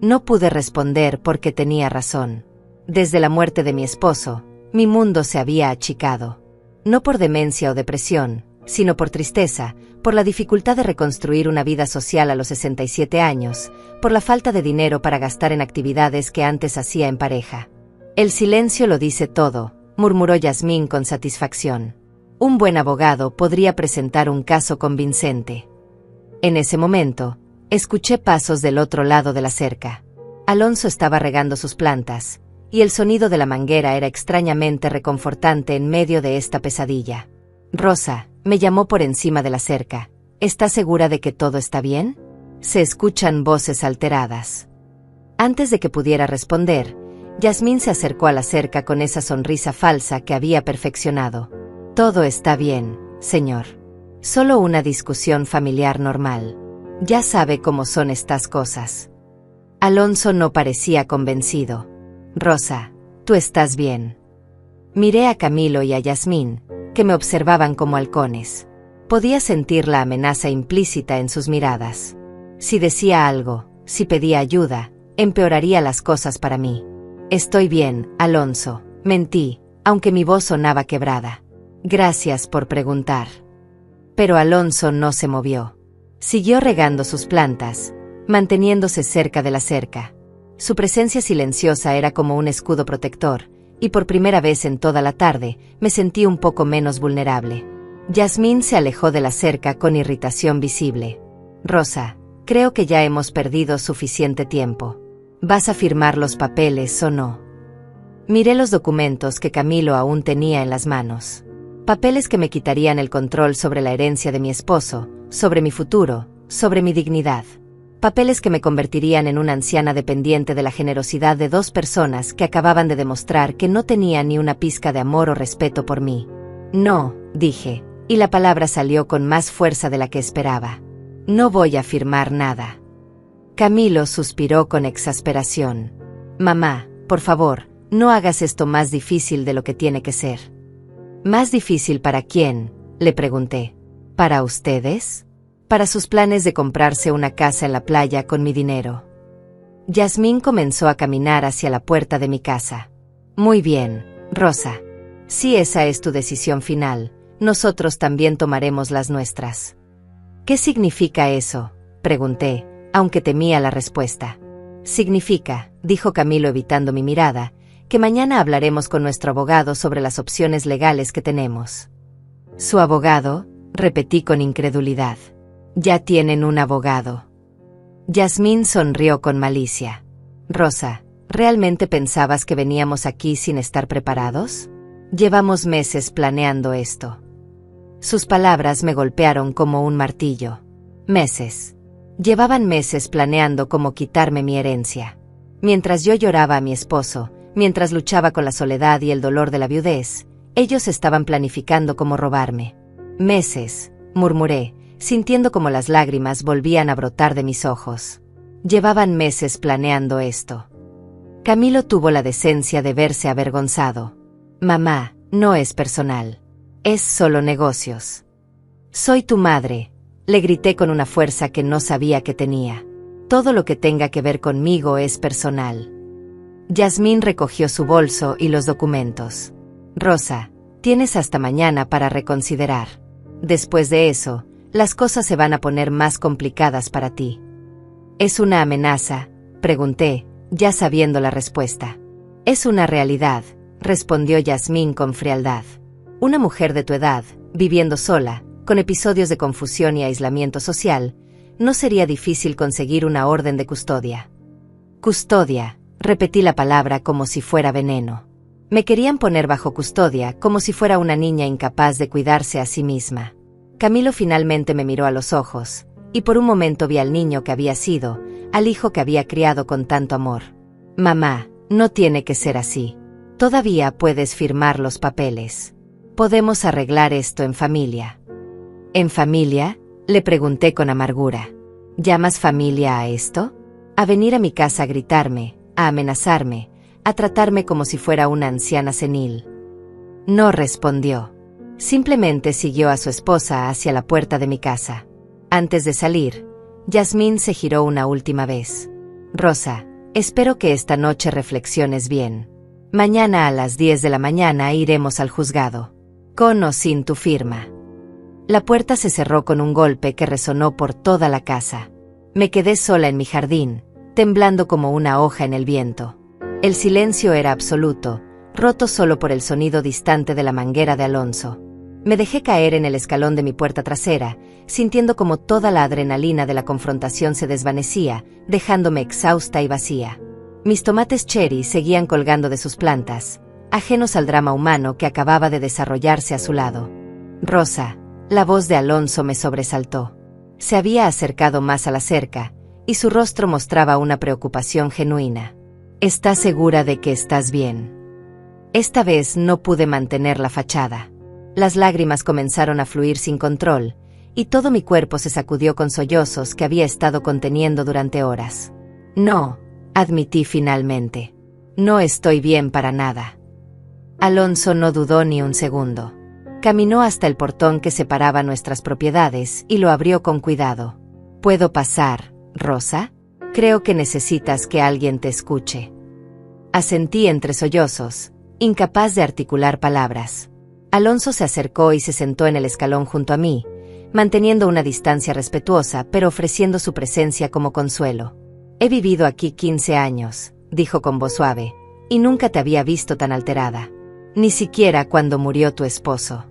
No pude responder porque tenía razón. Desde la muerte de mi esposo, mi mundo se había achicado. No por demencia o depresión, sino por tristeza, por la dificultad de reconstruir una vida social a los 67 años, por la falta de dinero para gastar en actividades que antes hacía en pareja. El silencio lo dice todo, murmuró Yasmín con satisfacción. Un buen abogado podría presentar un caso convincente. En ese momento, escuché pasos del otro lado de la cerca. Alonso estaba regando sus plantas, y el sonido de la manguera era extrañamente reconfortante en medio de esta pesadilla. Rosa, me llamó por encima de la cerca. ¿Estás segura de que todo está bien? Se escuchan voces alteradas. Antes de que pudiera responder, Yasmín se acercó a la cerca con esa sonrisa falsa que había perfeccionado. Todo está bien, señor. Solo una discusión familiar normal. Ya sabe cómo son estas cosas. Alonso no parecía convencido. Rosa, tú estás bien. Miré a Camilo y a Yasmín, que me observaban como halcones. Podía sentir la amenaza implícita en sus miradas. Si decía algo, si pedía ayuda, empeoraría las cosas para mí. Estoy bien, Alonso, mentí, aunque mi voz sonaba quebrada. Gracias por preguntar. Pero Alonso no se movió. Siguió regando sus plantas, manteniéndose cerca de la cerca. Su presencia silenciosa era como un escudo protector, y por primera vez en toda la tarde, me sentí un poco menos vulnerable. Yasmín se alejó de la cerca con irritación visible. Rosa, creo que ya hemos perdido suficiente tiempo. ¿Vas a firmar los papeles o no? Miré los documentos que Camilo aún tenía en las manos. Papeles que me quitarían el control sobre la herencia de mi esposo, sobre mi futuro, sobre mi dignidad. Papeles que me convertirían en una anciana dependiente de la generosidad de dos personas que acababan de demostrar que no tenían ni una pizca de amor o respeto por mí. No, dije, y la palabra salió con más fuerza de la que esperaba. No voy a firmar nada. Camilo suspiró con exasperación. Mamá, por favor, no hagas esto más difícil de lo que tiene que ser. ¿Más difícil para quién?, le pregunté. ¿Para ustedes? Para sus planes de comprarse una casa en la playa con mi dinero. Yasmín comenzó a caminar hacia la puerta de mi casa. Muy bien, Rosa. Si esa es tu decisión final, nosotros también tomaremos las nuestras. ¿Qué significa eso?, pregunté, aunque temía la respuesta. Significa, dijo Camilo evitando mi mirada, que mañana hablaremos con nuestro abogado sobre las opciones legales que tenemos. ¿Su abogado?, repetí con incredulidad. Ya tienen un abogado. Yasmín sonrió con malicia. Rosa, ¿realmente pensabas que veníamos aquí sin estar preparados? Llevamos meses planeando esto. Sus palabras me golpearon como un martillo. Meses. Llevaban meses planeando cómo quitarme mi herencia. Mientras yo lloraba a mi esposo, mientras luchaba con la soledad y el dolor de la viudez, ellos estaban planificando cómo robarme. Meses, murmuré, sintiendo como las lágrimas volvían a brotar de mis ojos. Llevaban meses planeando esto. Camilo tuvo la decencia de verse avergonzado. Mamá, no es personal. Es solo negocios. Soy tu madre, le grité con una fuerza que no sabía que tenía. Todo lo que tenga que ver conmigo es personal. Yasmín recogió su bolso y los documentos. Rosa, tienes hasta mañana para reconsiderar. Después de eso, las cosas se van a poner más complicadas para ti. ¿Es una amenaza?, pregunté, ya sabiendo la respuesta. Es una realidad, respondió Yasmín con frialdad. Una mujer de tu edad, viviendo sola, con episodios de confusión y aislamiento social, no sería difícil conseguir una orden de custodia. Custodia, repetí la palabra como si fuera veneno. Me querían poner bajo custodia como si fuera una niña incapaz de cuidarse a sí misma. Camilo finalmente me miró a los ojos, y por un momento vi al niño que había sido, al hijo que había criado con tanto amor. Mamá, no tiene que ser así. Todavía puedes firmar los papeles. Podemos arreglar esto en familia. ¿En familia?, le pregunté con amargura. ¿Llamas familia a esto? A venir a mi casa a gritarme, a amenazarme, a tratarme como si fuera una anciana senil. No respondió. Simplemente siguió a su esposa hacia la puerta de mi casa. Antes de salir, Yasmín se giró una última vez. Rosa, espero que esta noche reflexiones bien. Mañana a las 10 de la mañana iremos al juzgado. Con o sin tu firma. La puerta se cerró con un golpe que resonó por toda la casa. Me quedé sola en mi jardín, temblando como una hoja en el viento. El silencio era absoluto, roto solo por el sonido distante de la manguera de Alonso. Me dejé caer en el escalón de mi puerta trasera, sintiendo como toda la adrenalina de la confrontación se desvanecía, dejándome exhausta y vacía. Mis tomates cherry seguían colgando de sus plantas, ajenos al drama humano que acababa de desarrollarse a su lado. Rosa, la voz de Alonso me sobresaltó. Se había acercado más a la cerca, y su rostro mostraba una preocupación genuina. ¿Estás segura de que estás bien? Esta vez no pude mantener la fachada. Las lágrimas comenzaron a fluir sin control, y todo mi cuerpo se sacudió con sollozos que había estado conteniendo durante horas. No, admití finalmente. No estoy bien para nada. Alonso no dudó ni un segundo. Caminó hasta el portón que separaba nuestras propiedades y lo abrió con cuidado. ¿Puedo pasar, Rosa? Creo que necesitas que alguien te escuche. Asentí entre sollozos, incapaz de articular palabras. Alonso se acercó y se sentó en el escalón junto a mí, manteniendo una distancia respetuosa pero ofreciendo su presencia como consuelo. He vivido aquí 15 años, dijo con voz suave, y nunca te había visto tan alterada. Ni siquiera cuando murió tu esposo.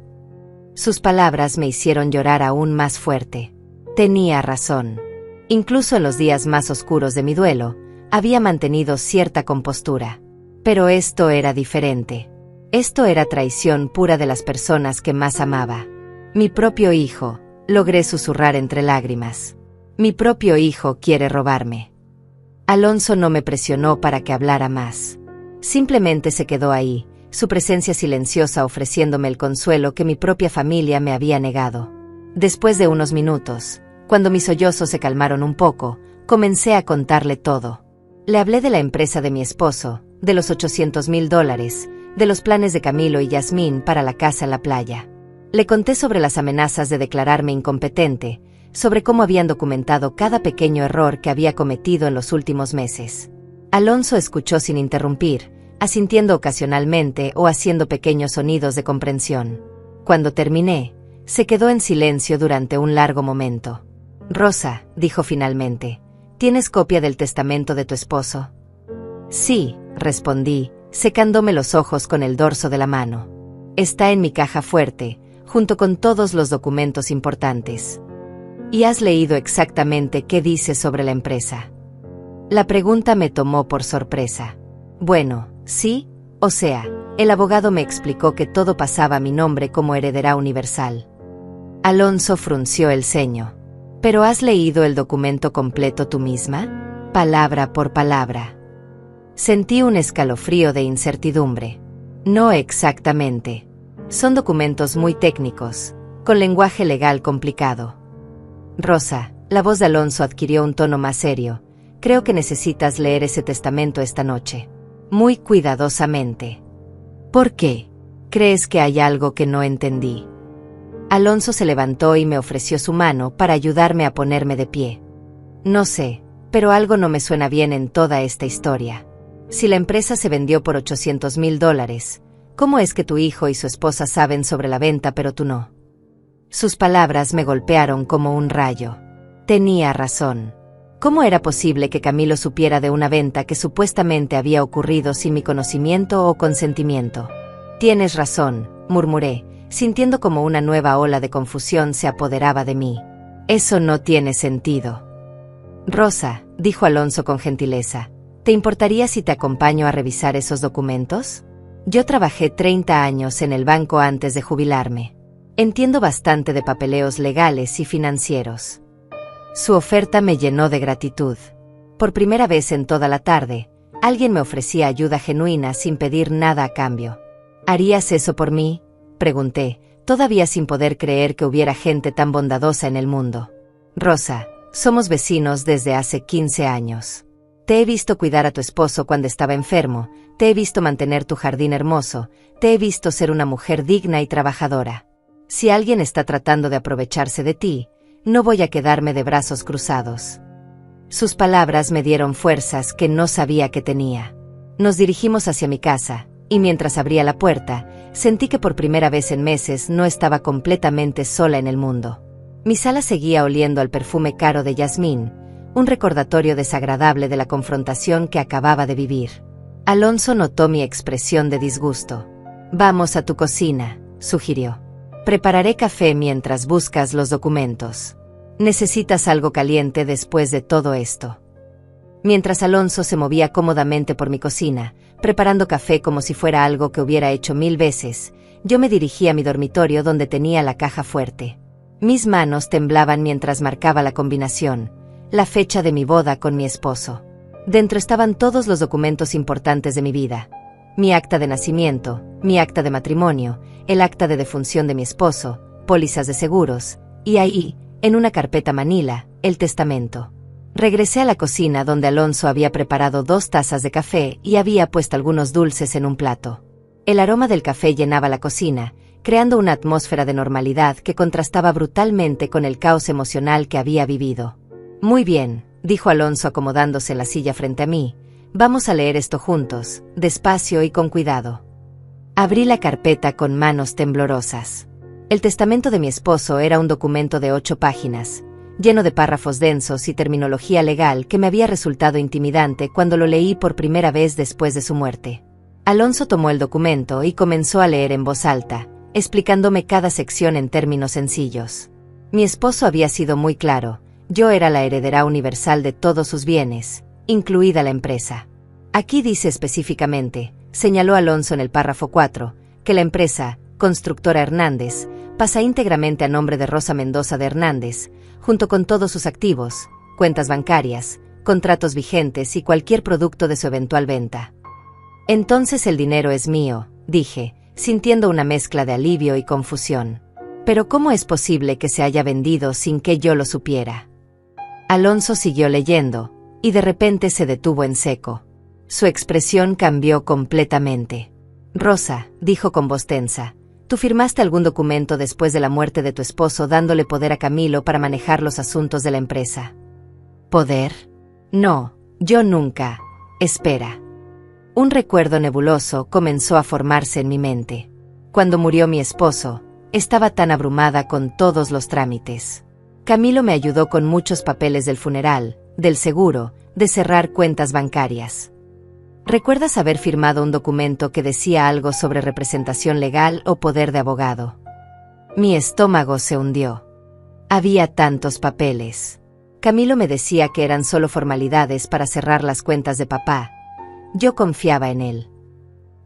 Sus palabras me hicieron llorar aún más fuerte. Tenía razón. Incluso en los días más oscuros de mi duelo, había mantenido cierta compostura. Pero esto era diferente. Esto era traición pura de las personas que más amaba. Mi propio hijo, logré susurrar entre lágrimas. Mi propio hijo quiere robarme. Alonso no me presionó para que hablara más. Simplemente se quedó ahí, su presencia silenciosa ofreciéndome el consuelo que mi propia familia me había negado. Después de unos minutos, cuando mis sollozos se calmaron un poco, comencé a contarle todo. Le hablé de la empresa de mi esposo, de los $800,000, de los planes de Camilo y Yasmín para la casa en la playa. Le conté sobre las amenazas de declararme incompetente, sobre cómo habían documentado cada pequeño error que había cometido en los últimos meses. Alonso escuchó sin interrumpir, asintiendo ocasionalmente o haciendo pequeños sonidos de comprensión. Cuando terminé, se quedó en silencio durante un largo momento. Rosa, dijo finalmente, ¿tienes copia del testamento de tu esposo? Sí, respondí, secándome los ojos con el dorso de la mano. Está en mi caja fuerte, junto con todos los documentos importantes. ¿Y has leído exactamente qué dice sobre la empresa? La pregunta me tomó por sorpresa. Bueno, sí, o sea, el abogado me explicó que todo pasaba a mi nombre como heredera universal. Alonso frunció el ceño. ¿Pero has leído el documento completo tú misma? Palabra por palabra. Sentí un escalofrío de incertidumbre. No exactamente. Son documentos muy técnicos, con lenguaje legal complicado. Rosa, la voz de Alonso adquirió un tono más serio. Creo que necesitas leer ese testamento esta noche. Muy cuidadosamente. ¿Por qué? ¿Crees que hay algo que no entendí? Alonso se levantó y me ofreció su mano para ayudarme a ponerme de pie. No sé, pero algo no me suena bien en toda esta historia. Si la empresa se vendió por $800,000, ¿cómo es que tu hijo y su esposa saben sobre la venta pero tú no? Sus palabras me golpearon como un rayo. Tenía razón. ¿Cómo era posible que Camilo supiera de una venta que supuestamente había ocurrido sin mi conocimiento o consentimiento? Tienes razón, murmuré, sintiendo como una nueva ola de confusión se apoderaba de mí. Eso no tiene sentido. Rosa, dijo Alonso con gentileza, ¿te importaría si te acompaño a revisar esos documentos? Yo trabajé 30 años en el banco antes de jubilarme. Entiendo bastante de papeleos legales y financieros. Su oferta me llenó de gratitud. Por primera vez en toda la tarde, alguien me ofrecía ayuda genuina sin pedir nada a cambio. ¿Harías eso por mí?, pregunté, todavía sin poder creer que hubiera gente tan bondadosa en el mundo. Rosa, somos vecinos desde hace 15 años. Te he visto cuidar a tu esposo cuando estaba enfermo, te he visto mantener tu jardín hermoso, te he visto ser una mujer digna y trabajadora. Si alguien está tratando de aprovecharse de ti, no voy a quedarme de brazos cruzados. Sus palabras me dieron fuerzas que no sabía que tenía. Nos dirigimos hacia mi casa, y mientras abría la puerta, sentí que por primera vez en meses no estaba completamente sola en el mundo. Mi sala seguía oliendo al perfume caro de jazmín, un recordatorio desagradable de la confrontación que acababa de vivir. Alonso notó mi expresión de disgusto. «Vamos a tu cocina», sugirió. «Prepararé café mientras buscas los documentos. Necesitas algo caliente después de todo esto». Mientras Alonso se movía cómodamente por mi cocina, preparando café como si fuera algo que hubiera hecho 1000 veces, yo me dirigí a mi dormitorio donde tenía la caja fuerte. Mis manos temblaban mientras marcaba la combinación, la fecha de mi boda con mi esposo. Dentro estaban todos los documentos importantes de mi vida. Mi acta de nacimiento, mi acta de matrimonio, el acta de defunción de mi esposo, pólizas de seguros, y ahí, en una carpeta manila, el testamento. Regresé a la cocina donde Alonso había preparado 2 tazas de café y había puesto algunos dulces en un plato. El aroma del café llenaba la cocina, creando una atmósfera de normalidad que contrastaba brutalmente con el caos emocional que había vivido. «Muy bien», dijo Alonso acomodándose en la silla frente a mí, «vamos a leer esto juntos, despacio y con cuidado». Abrí la carpeta con manos temblorosas. El testamento de mi esposo era un documento de 8 páginas, lleno de párrafos densos y terminología legal que me había resultado intimidante cuando lo leí por primera vez después de su muerte. Alonso tomó el documento y comenzó a leer en voz alta, explicándome cada sección en términos sencillos. Mi esposo había sido muy claro, yo era la heredera universal de todos sus bienes, incluida la empresa. Aquí dice específicamente, señaló Alonso en el párrafo 4, que la empresa, Constructora Hernández, pasa íntegramente a nombre de Rosa Mendoza de Hernández, junto con todos sus activos, cuentas bancarias, contratos vigentes y cualquier producto de su eventual venta. Entonces el dinero es mío, dije, sintiendo una mezcla de alivio y confusión. Pero ¿cómo es posible que se haya vendido sin que yo lo supiera? Alonso siguió leyendo, y de repente se detuvo en seco. Su expresión cambió completamente. Rosa, dijo con voz tensa, ¿tú firmaste algún documento después de la muerte de tu esposo dándole poder a Camilo para manejar los asuntos de la empresa? ¿Poder? No, yo nunca. Espera. Un recuerdo nebuloso comenzó a formarse en mi mente. Cuando murió mi esposo, estaba tan abrumada con todos los trámites. Camilo me ayudó con muchos papeles del funeral, del seguro, de cerrar cuentas bancarias. ¿Recuerdas haber firmado un documento que decía algo sobre representación legal o poder de abogado? Mi estómago se hundió. Había tantos papeles. Camilo me decía que eran solo formalidades para cerrar las cuentas de papá. Yo confiaba en él.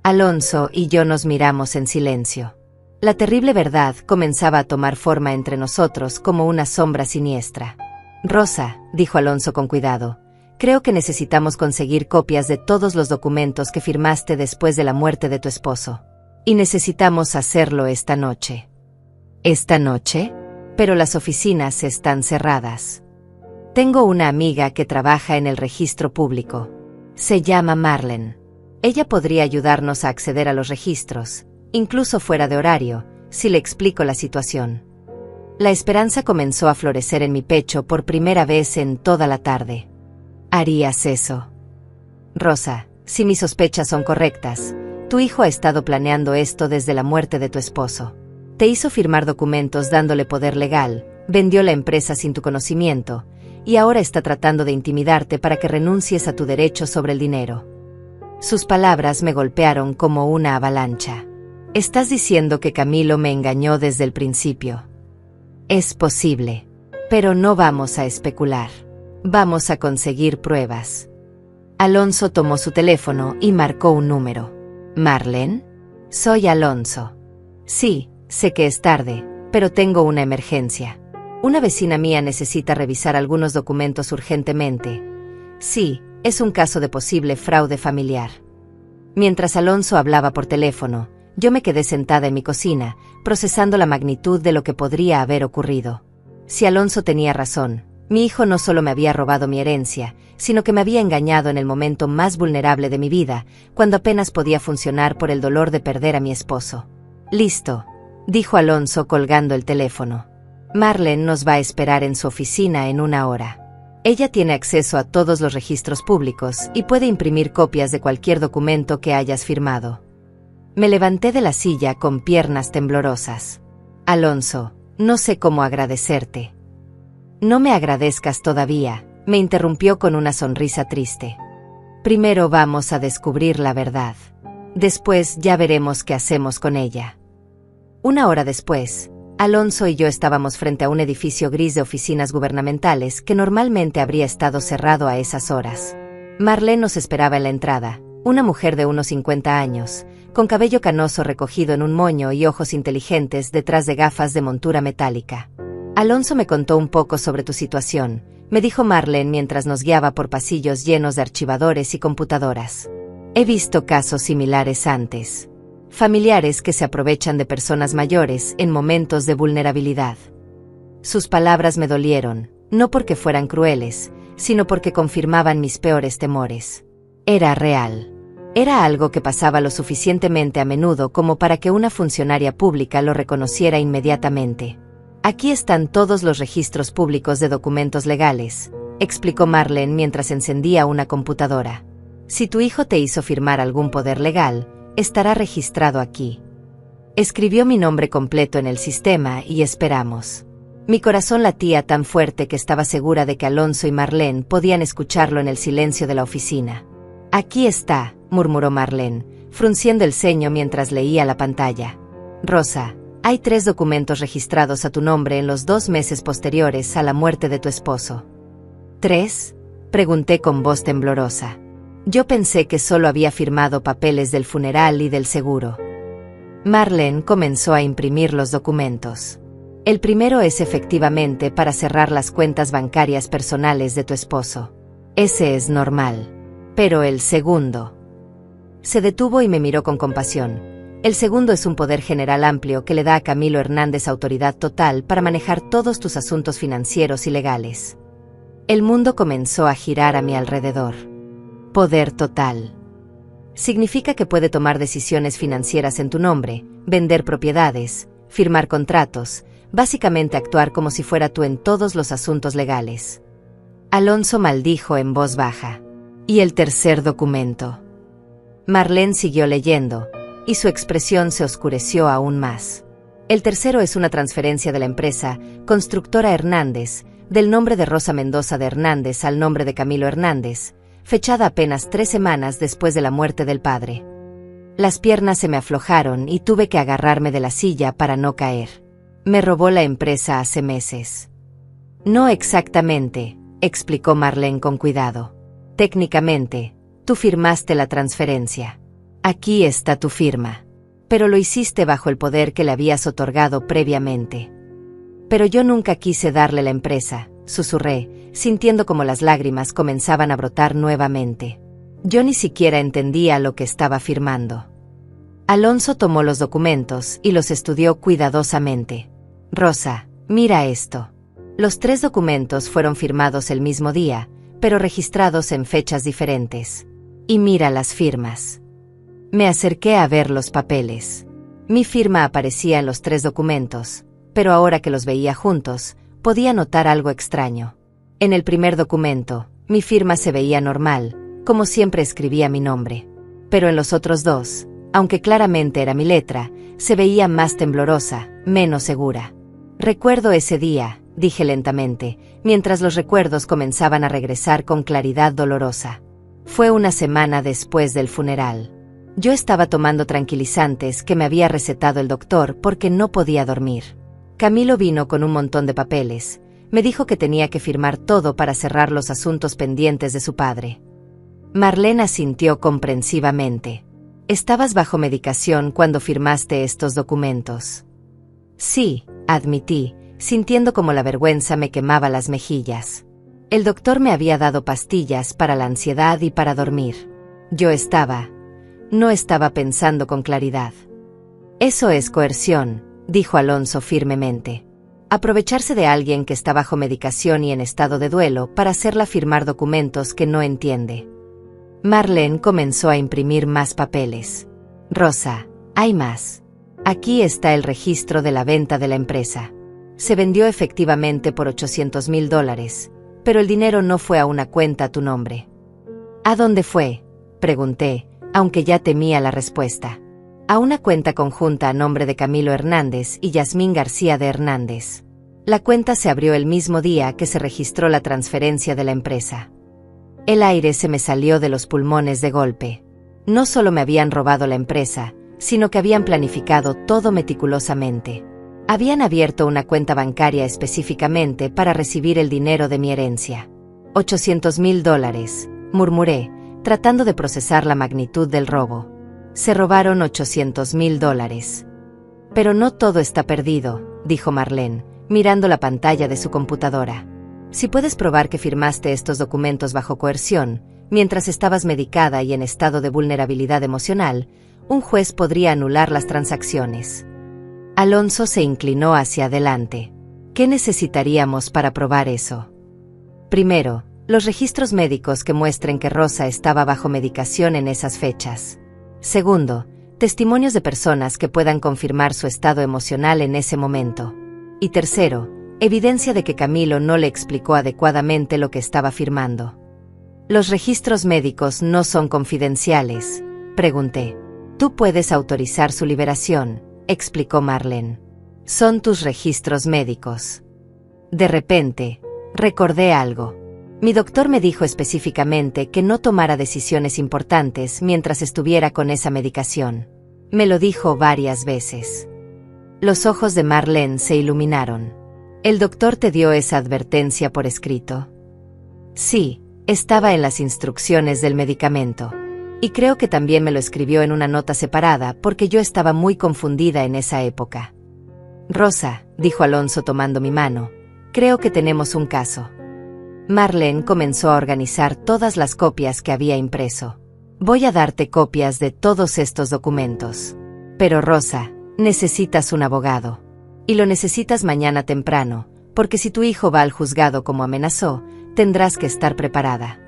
Alonso y yo nos miramos en silencio. La terrible verdad comenzaba a tomar forma entre nosotros como una sombra siniestra. Rosa, dijo Alonso con cuidado, creo que necesitamos conseguir copias de todos los documentos que firmaste después de la muerte de tu esposo. Y necesitamos hacerlo esta noche. ¿Esta noche? Pero las oficinas están cerradas. Tengo una amiga que trabaja en el registro público. Se llama Marlene. Ella podría ayudarnos a acceder a los registros, incluso fuera de horario, si le explico la situación. La esperanza comenzó a florecer en mi pecho por primera vez en toda la tarde. ¿Harías eso? Rosa, si mis sospechas son correctas, tu hijo ha estado planeando esto desde la muerte de tu esposo. Te hizo firmar documentos dándole poder legal, vendió la empresa sin tu conocimiento, y ahora está tratando de intimidarte para que renuncies a tu derecho sobre el dinero. Sus palabras me golpearon como una avalancha. ¿Estás diciendo que Camilo me engañó desde el principio? Es posible, pero no vamos a especular. Vamos a conseguir pruebas. Alonso tomó su teléfono y marcó un número. ¿Marlene? Soy Alonso. Sí, sé que es tarde, pero tengo una emergencia. Una vecina mía necesita revisar algunos documentos urgentemente. Sí, es un caso de posible fraude familiar. Mientras Alonso hablaba por teléfono, yo me quedé sentada en mi cocina, procesando la magnitud de lo que podría haber ocurrido. Si Alonso tenía razón, mi hijo no solo me había robado mi herencia, sino que me había engañado en el momento más vulnerable de mi vida, cuando apenas podía funcionar por el dolor de perder a mi esposo. Listo, dijo Alonso colgando el teléfono. Marlene nos va a esperar en su oficina en 1 hora. Ella tiene acceso a todos los registros públicos y puede imprimir copias de cualquier documento que hayas firmado. Me levanté de la silla con piernas temblorosas. Alonso, no sé cómo agradecerte. No me agradezcas todavía, me interrumpió con una sonrisa triste. Primero vamos a descubrir la verdad. Después ya veremos qué hacemos con ella. 1 hora después, Alonso y yo estábamos frente a un edificio gris de oficinas gubernamentales que normalmente habría estado cerrado a esas horas. Marlene nos esperaba en la entrada, una mujer de unos 50 años, con cabello canoso recogido en un moño y ojos inteligentes detrás de gafas de montura metálica. Alonso me contó un poco sobre tu situación, me dijo Marlene mientras nos guiaba por pasillos llenos de archivadores y computadoras. He visto casos similares antes. Familiares que se aprovechan de personas mayores en momentos de vulnerabilidad. Sus palabras me dolieron, no porque fueran crueles, sino porque confirmaban mis peores temores. Era real. Era algo que pasaba lo suficientemente a menudo como para que una funcionaria pública lo reconociera inmediatamente. Aquí están todos los registros públicos de documentos legales, explicó Marlene mientras encendía una computadora. Si tu hijo te hizo firmar algún poder legal, estará registrado aquí. Escribió mi nombre completo en el sistema y esperamos. Mi corazón latía tan fuerte que estaba segura de que Alonso y Marlene podían escucharlo en el silencio de la oficina. Aquí está, murmuró Marlene, frunciendo el ceño mientras leía la pantalla. Rosa, hay 3 documentos registrados a tu nombre en los 2 meses posteriores a la muerte de tu esposo. ¿3? Pregunté con voz temblorosa. Yo pensé que solo había firmado papeles del funeral y del seguro. Marlene comenzó a imprimir los documentos. El primero es efectivamente para cerrar las cuentas bancarias personales de tu esposo. Ese es normal. Pero el segundo... Se detuvo y me miró con compasión. El segundo es un poder general amplio que le da a Camilo Hernández autoridad total para manejar todos tus asuntos financieros y legales. El mundo comenzó a girar a mi alrededor. Poder total. Significa que puede tomar decisiones financieras en tu nombre, vender propiedades, firmar contratos, básicamente actuar como si fuera tú en todos los asuntos legales. Alonso maldijo en voz baja. ¿Y el tercer documento? Marlene siguió leyendo, y su expresión se oscureció aún más. El tercero es una transferencia de la empresa Constructora Hernández, del nombre de Rosa Mendoza de Hernández al nombre de Camilo Hernández, fechada apenas 3 semanas después de la muerte del padre. Las piernas se me aflojaron y tuve que agarrarme de la silla para no caer. Me robó la empresa hace meses. No exactamente, explicó Marlene con cuidado. Técnicamente, tú firmaste la transferencia. Aquí está tu firma. Pero lo hiciste bajo el poder que le habías otorgado previamente. Pero yo nunca quise darle la empresa, susurré, sintiendo como las lágrimas comenzaban a brotar nuevamente. Yo ni siquiera entendía lo que estaba firmando. Alonso tomó los documentos y los estudió cuidadosamente. Rosa, mira esto. Los 3 documentos fueron firmados el mismo día, pero registrados en fechas diferentes. Y mira las firmas. Me acerqué a ver los papeles. Mi firma aparecía en los 3 documentos, pero ahora que los veía juntos, podía notar algo extraño. En el primer documento, mi firma se veía normal, como siempre escribía mi nombre. Pero en los otros 2, aunque claramente era mi letra, se veía más temblorosa, menos segura. Recuerdo ese día, dije lentamente, mientras los recuerdos comenzaban a regresar con claridad dolorosa. Fue una semana después del funeral. Yo estaba tomando tranquilizantes que me había recetado el doctor porque no podía dormir. Camilo vino con un montón de papeles. Me dijo que tenía que firmar todo para cerrar los asuntos pendientes de su padre. Marlene asintió comprensivamente. ¿Estabas bajo medicación cuando firmaste estos documentos? Sí, admití, sintiendo como la vergüenza me quemaba las mejillas. El doctor me había dado pastillas para la ansiedad y para dormir. No estaba pensando con claridad. Eso es coerción, dijo Alonso firmemente. Aprovecharse de alguien que está bajo medicación y en estado de duelo para hacerla firmar documentos que no entiende. Marlene comenzó a imprimir más papeles. Rosa, hay más. Aquí está el registro de la venta de la empresa. Se vendió efectivamente por $800,000, pero el dinero no fue a una cuenta a tu nombre. ¿A dónde fue?, pregunté, aunque ya temía la respuesta. A una cuenta conjunta a nombre de Camilo Hernández y Yasmín García de Hernández. La cuenta se abrió el mismo día que se registró la transferencia de la empresa. El aire se me salió de los pulmones de golpe. No solo me habían robado la empresa, sino que habían planificado todo meticulosamente. Habían abierto una cuenta bancaria específicamente para recibir el dinero de mi herencia. $800,000, murmuré, tratando de procesar la magnitud del robo. Se robaron $800,000. Pero no todo está perdido, dijo Marlene, mirando la pantalla de su computadora. Si puedes probar que firmaste estos documentos bajo coerción, mientras estabas medicada y en estado de vulnerabilidad emocional, un juez podría anular las transacciones. Alonso se inclinó hacia adelante. ¿Qué necesitaríamos para probar eso? Primero, los registros médicos que muestren que Rosa estaba bajo medicación en esas fechas. Segundo, testimonios de personas que puedan confirmar su estado emocional en ese momento. Y tercero, evidencia de que Camilo no le explicó adecuadamente lo que estaba firmando. ¿Los registros médicos no son confidenciales?, pregunté. Tú puedes autorizar su liberación, explicó Marlene. Son tus registros médicos. De repente, recordé algo. Mi doctor me dijo específicamente que no tomara decisiones importantes mientras estuviera con esa medicación. Me lo dijo varias veces. Los ojos de Marlene se iluminaron. ¿El doctor te dio esa advertencia por escrito? Sí, estaba en las instrucciones del medicamento. Y creo que también me lo escribió en una nota separada porque yo estaba muy confundida en esa época. Rosa, dijo Alonso tomando mi mano, creo que tenemos un caso. Marlene comenzó a organizar todas las copias que había impreso. Voy a darte copias de todos estos documentos. Pero Rosa, necesitas un abogado. Y lo necesitas mañana temprano, porque si tu hijo va al juzgado como amenazó, tendrás que estar preparada.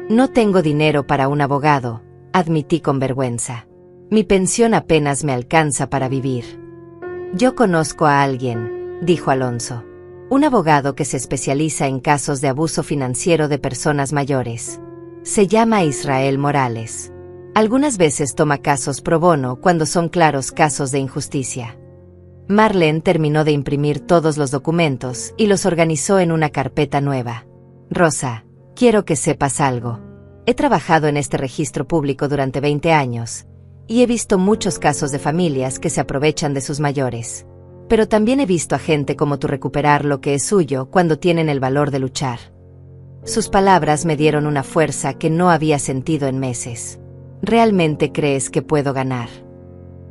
No tengo dinero para un abogado, admití con vergüenza. Mi pensión apenas me alcanza para vivir. Yo conozco a alguien, dijo Alonso. Un abogado que se especializa en casos de abuso financiero de personas mayores. Se llama Israel Morales. Algunas veces toma casos pro bono cuando son claros casos de injusticia. Marlene terminó de imprimir todos los documentos y los organizó en una carpeta nueva. Rosa, quiero que sepas algo. He trabajado en este registro público durante 20 años, y he visto muchos casos de familias que se aprovechan de sus mayores. Pero también he visto a gente como tú recuperar lo que es suyo cuando tienen el valor de luchar. Sus palabras me dieron una fuerza que no había sentido en meses. ¿Realmente crees que puedo ganar?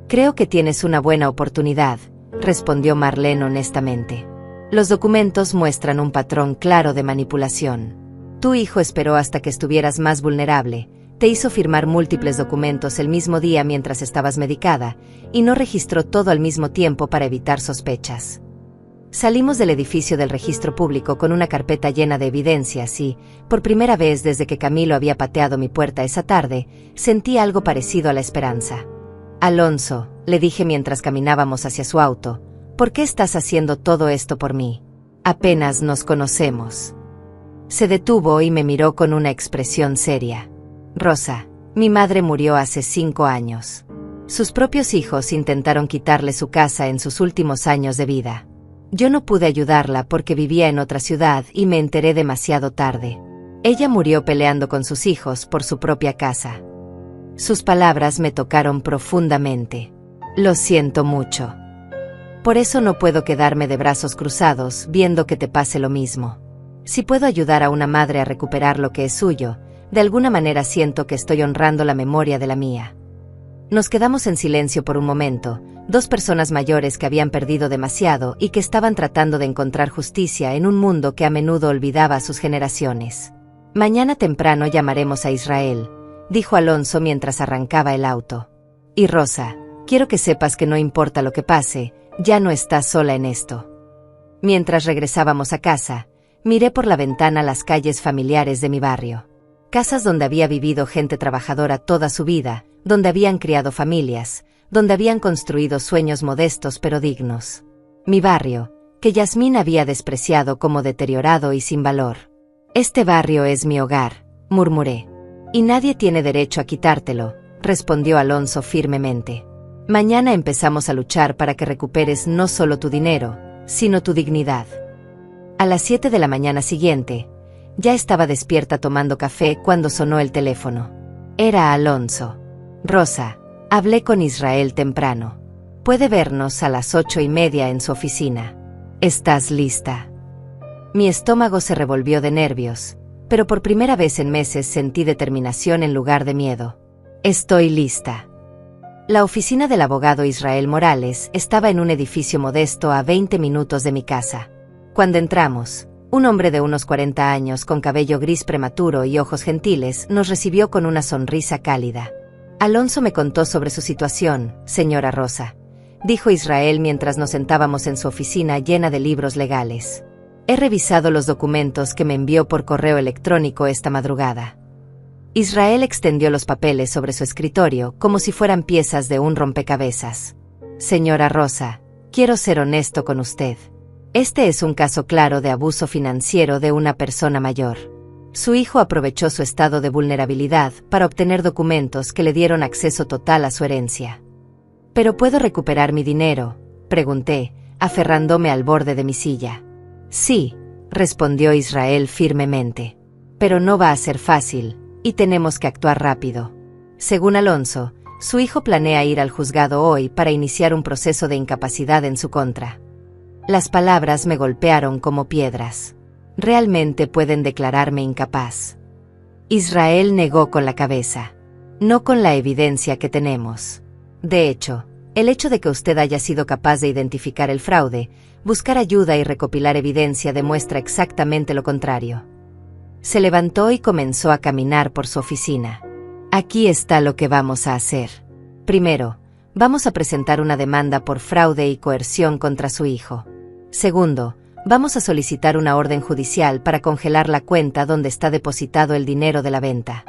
Creo que tienes una buena oportunidad, respondió Marlene honestamente. Los documentos muestran un patrón claro de manipulación. Tu hijo esperó hasta que estuvieras más vulnerable, te hizo firmar múltiples documentos el mismo día mientras estabas medicada, y no registró todo al mismo tiempo para evitar sospechas. Salimos del edificio del registro público con una carpeta llena de evidencias y, por primera vez desde que Camilo había pateado mi puerta esa tarde, sentí algo parecido a la esperanza. Alonso, le dije mientras caminábamos hacia su auto, ¿por qué estás haciendo todo esto por mí? Apenas nos conocemos. Se detuvo y me miró con una expresión seria. Rosa, mi madre murió hace 5 años. Sus propios hijos intentaron quitarle su casa en sus últimos años de vida. Yo no pude ayudarla porque vivía en otra ciudad y me enteré demasiado tarde. Ella murió peleando con sus hijos por su propia casa. Sus palabras me tocaron profundamente. Lo siento mucho. Por eso no puedo quedarme de brazos cruzados viendo que te pase lo mismo. Si puedo ayudar a una madre a recuperar lo que es suyo, de alguna manera siento que estoy honrando la memoria de la mía. Nos quedamos en silencio por un momento, dos personas mayores que habían perdido demasiado y que estaban tratando de encontrar justicia en un mundo que a menudo olvidaba a sus generaciones. Mañana temprano llamaremos a Israel, dijo Alonso mientras arrancaba el auto. Y Rosa, quiero que sepas que no importa lo que pase, ya no estás sola en esto. Mientras regresábamos a casa, miré por la ventana las calles familiares de mi barrio. Casas donde había vivido gente trabajadora toda su vida, donde habían criado familias, donde habían construido sueños modestos pero dignos. Mi barrio, que Yasmín había despreciado como deteriorado y sin valor. Este barrio es mi hogar, murmuré. Y nadie tiene derecho a quitártelo, respondió Alonso firmemente. Mañana empezamos a luchar para que recuperes no solo tu dinero, sino tu dignidad. A las 7 de la mañana siguiente, ya estaba despierta tomando café cuando sonó el teléfono. Era Alonso. Rosa, hablé con Israel temprano. Puede vernos a las 8:30 en su oficina. ¿Estás lista? Mi estómago se revolvió de nervios, pero por primera vez en meses sentí determinación en lugar de miedo. Estoy lista. La oficina del abogado Israel Morales estaba en un edificio modesto a 20 minutos de mi casa. Cuando entramos, un hombre de unos 40 años con cabello gris prematuro y ojos gentiles nos recibió con una sonrisa cálida. Alonso me contó sobre su situación, señora Rosa, dijo Israel mientras nos sentábamos en su oficina llena de libros legales. He revisado los documentos que me envió por correo electrónico esta madrugada. Israel extendió los papeles sobre su escritorio como si fueran piezas de un rompecabezas. Señora Rosa, quiero ser honesto con usted. Este es un caso claro de abuso financiero de una persona mayor. Su hijo aprovechó su estado de vulnerabilidad para obtener documentos que le dieron acceso total a su herencia. ¿Pero puedo recuperar mi dinero?, pregunté, aferrándome al borde de mi silla. Sí, respondió Israel firmemente. Pero no va a ser fácil, y tenemos que actuar rápido. Según Alonso, su hijo planea ir al juzgado hoy para iniciar un proceso de incapacidad en su contra. Las palabras me golpearon como piedras. ¿Realmente pueden declararme incapaz? Israel negó con la cabeza. No con la evidencia que tenemos. De hecho, el hecho de que usted haya sido capaz de identificar el fraude, buscar ayuda y recopilar evidencia demuestra exactamente lo contrario. Se levantó y comenzó a caminar por su oficina. Aquí está lo que vamos a hacer. Primero, vamos a presentar una demanda por fraude y coerción contra su hijo. Segundo, vamos a solicitar una orden judicial para congelar la cuenta donde está depositado el dinero de la venta.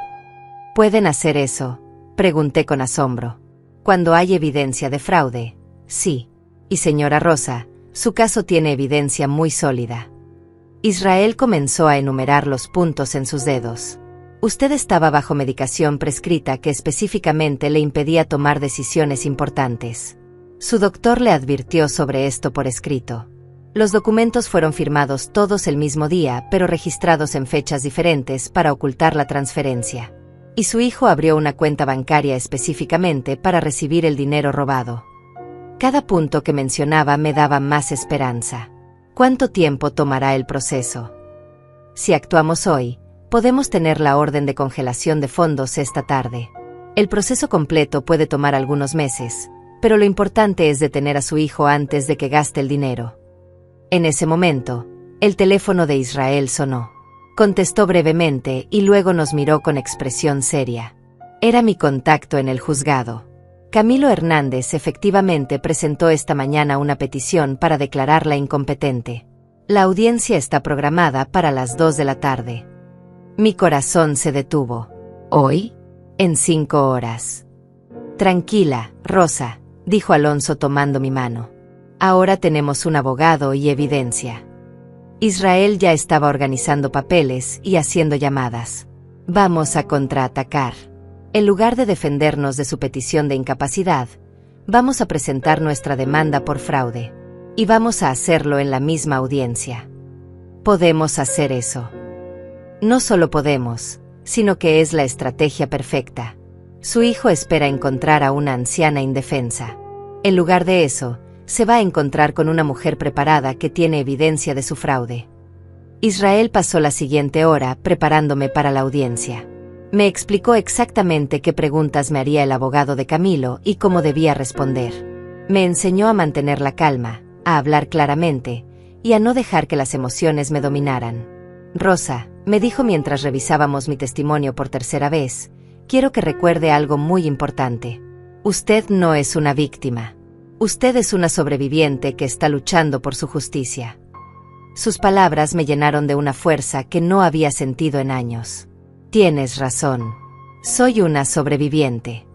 ¿Pueden hacer eso?, pregunté con asombro. Cuando hay evidencia de fraude, sí. Y señora Rosa, su caso tiene evidencia muy sólida. Israel comenzó a enumerar los puntos en sus dedos. Usted estaba bajo medicación prescrita que específicamente le impedía tomar decisiones importantes. Su doctor le advirtió sobre esto por escrito. Los documentos fueron firmados todos el mismo día, pero registrados en fechas diferentes para ocultar la transferencia. y su hijo abrió una cuenta bancaria específicamente para recibir el dinero robado. Cada punto que mencionaba me daba más esperanza. ¿Cuánto tiempo tomará el proceso? Si actuamos hoy, podemos tener la orden de congelación de fondos esta tarde. El proceso completo puede tomar algunos meses, pero lo importante es detener a su hijo antes de que gaste el dinero. En ese momento, el teléfono de Israel sonó. Contestó brevemente y luego nos miró con expresión seria. Era mi contacto en el juzgado. Camilo Hernández efectivamente presentó esta mañana una petición para declararla incompetente. La audiencia está programada para las 2 de la tarde. Mi corazón se detuvo. ¿Hoy? En 5 horas. Tranquila, Rosa, dijo Alonso tomando mi mano. Ahora tenemos un abogado y evidencia. Israel ya estaba organizando papeles y haciendo llamadas. Vamos a contraatacar. En lugar de defendernos de su petición de incapacidad, vamos a presentar nuestra demanda por fraude. Y vamos a hacerlo en la misma audiencia. Podemos hacer eso. No solo podemos, sino que es la estrategia perfecta. Su hijo espera encontrar a una anciana indefensa. En lugar de eso, se va a encontrar con una mujer preparada que tiene evidencia de su fraude. Israel pasó la siguiente hora preparándome para la audiencia. Me explicó exactamente qué preguntas me haría el abogado de Camilo y cómo debía responder. Me enseñó a mantener la calma, a hablar claramente, y a no dejar que las emociones me dominaran. Rosa, me dijo mientras revisábamos mi testimonio por tercera vez, quiero que recuerde algo muy importante. Usted no es una víctima. Usted es una sobreviviente que está luchando por su justicia. Sus palabras me llenaron de una fuerza que no había sentido en años. Tienes razón. Soy una sobreviviente.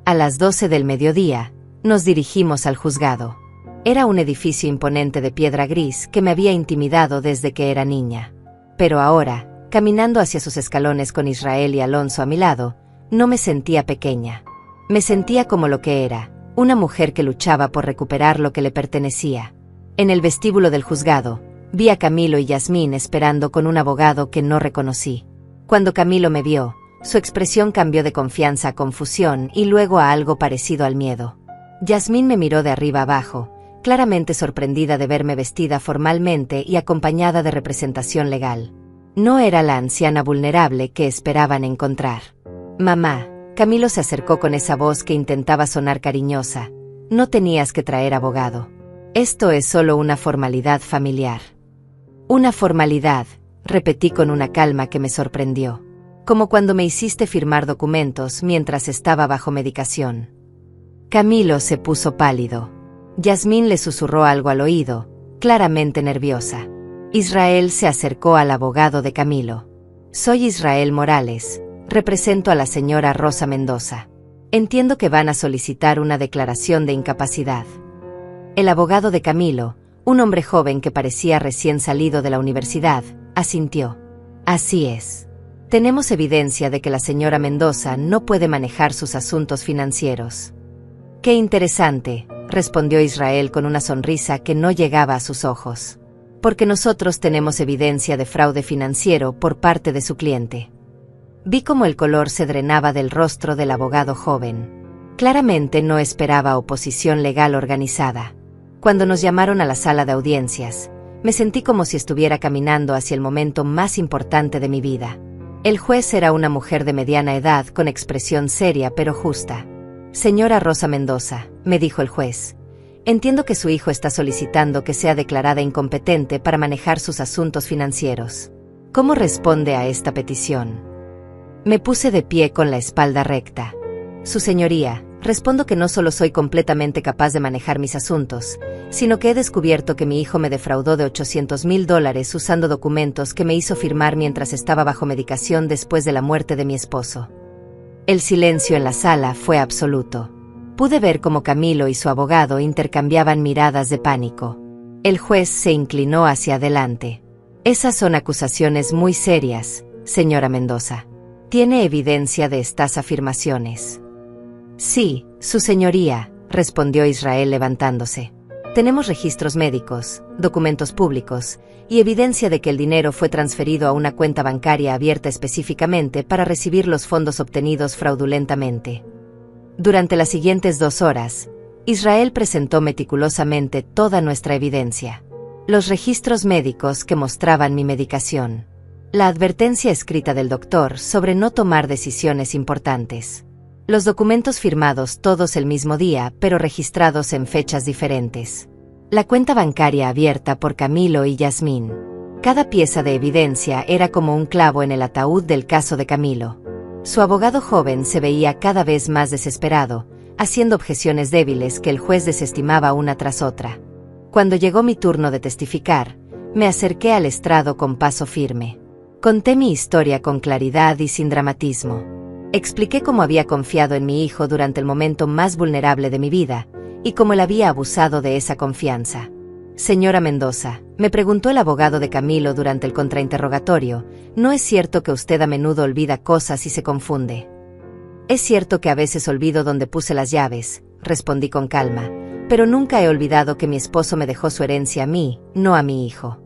A las 12 del mediodía, nos dirigimos al juzgado. Era un edificio imponente de piedra gris que me había intimidado desde que era niña. Pero ahora, caminando hacia sus escalones con Israel y Alonso a mi lado, no me sentía pequeña. Me sentía como lo que era, una mujer que luchaba por recuperar lo que le pertenecía. En el vestíbulo del juzgado, vi a Camilo y Yasmín esperando con un abogado que no reconocí. Cuando Camilo me vio, su expresión cambió de confianza a confusión y luego a algo parecido al miedo. Yasmín me miró de arriba abajo, claramente sorprendida de verme vestida formalmente y acompañada de representación legal. No era la anciana vulnerable que esperaban encontrar. Mamá, Camilo se acercó con esa voz que intentaba sonar cariñosa. No tenías que traer abogado. Esto es solo una formalidad familiar. Una formalidad, repetí con una calma que me sorprendió. Como cuando me hiciste firmar documentos mientras estaba bajo medicación. Camilo se puso pálido. Yasmín le susurró algo al oído, claramente nerviosa. Israel se acercó al abogado de Camilo. Soy Israel Morales. Represento a la señora Rosa Mendoza. Entiendo que van a solicitar una declaración de incapacidad. El abogado de Camilo, un hombre joven que parecía recién salido de la universidad, asintió. Así es. Tenemos evidencia de que la señora Mendoza no puede manejar sus asuntos financieros. Qué interesante, respondió Israel con una sonrisa que no llegaba a sus ojos. Porque nosotros tenemos evidencia de fraude financiero por parte de su cliente. Vi cómo el color se drenaba del rostro del abogado joven. Claramente no esperaba oposición legal organizada. Cuando nos llamaron a la sala de audiencias, me sentí como si estuviera caminando hacia el momento más importante de mi vida. El juez era una mujer de mediana edad con expresión seria pero justa. Señora Rosa Mendoza, me dijo el juez, entiendo que su hijo está solicitando que sea declarada incompetente para manejar sus asuntos financieros. ¿Cómo responde a esta petición? Me puse de pie con la espalda recta. Su señoría, respondo que no solo soy completamente capaz de manejar mis asuntos, sino que he descubierto que mi hijo me defraudó de $800,000 usando documentos que me hizo firmar mientras estaba bajo medicación después de la muerte de mi esposo. El silencio en la sala fue absoluto. Pude ver cómo Camilo y su abogado intercambiaban miradas de pánico. El juez se inclinó hacia adelante. Esas son acusaciones muy serias, señora Mendoza. ¿Tiene evidencia de estas afirmaciones? Sí, su señoría, respondió Israel levantándose. Tenemos registros médicos, documentos públicos y evidencia de que el dinero fue transferido a una cuenta bancaria abierta específicamente para recibir los fondos obtenidos fraudulentamente. Durante las siguientes 2 horas, Israel presentó meticulosamente toda nuestra evidencia. Los registros médicos que mostraban mi medicación. La advertencia escrita del doctor sobre no tomar decisiones importantes. Los documentos firmados todos el mismo día, pero registrados en fechas diferentes. La cuenta bancaria abierta por Camilo y Yasmín. Cada pieza de evidencia era como un clavo en el ataúd del caso de Camilo. Su abogado joven se veía cada vez más desesperado, haciendo objeciones débiles que el juez desestimaba una tras otra. Cuando llegó mi turno de testificar, me acerqué al estrado con paso firme. Conté mi historia con claridad y sin dramatismo. Expliqué cómo había confiado en mi hijo durante el momento más vulnerable de mi vida, y cómo él había abusado de esa confianza. Señora Mendoza, me preguntó el abogado de Camilo durante el contrainterrogatorio, ¿no es cierto que usted a menudo olvida cosas y se confunde? Es cierto que a veces olvido dónde puse las llaves, respondí con calma, pero nunca he olvidado que mi esposo me dejó su herencia a mí, no a mi hijo.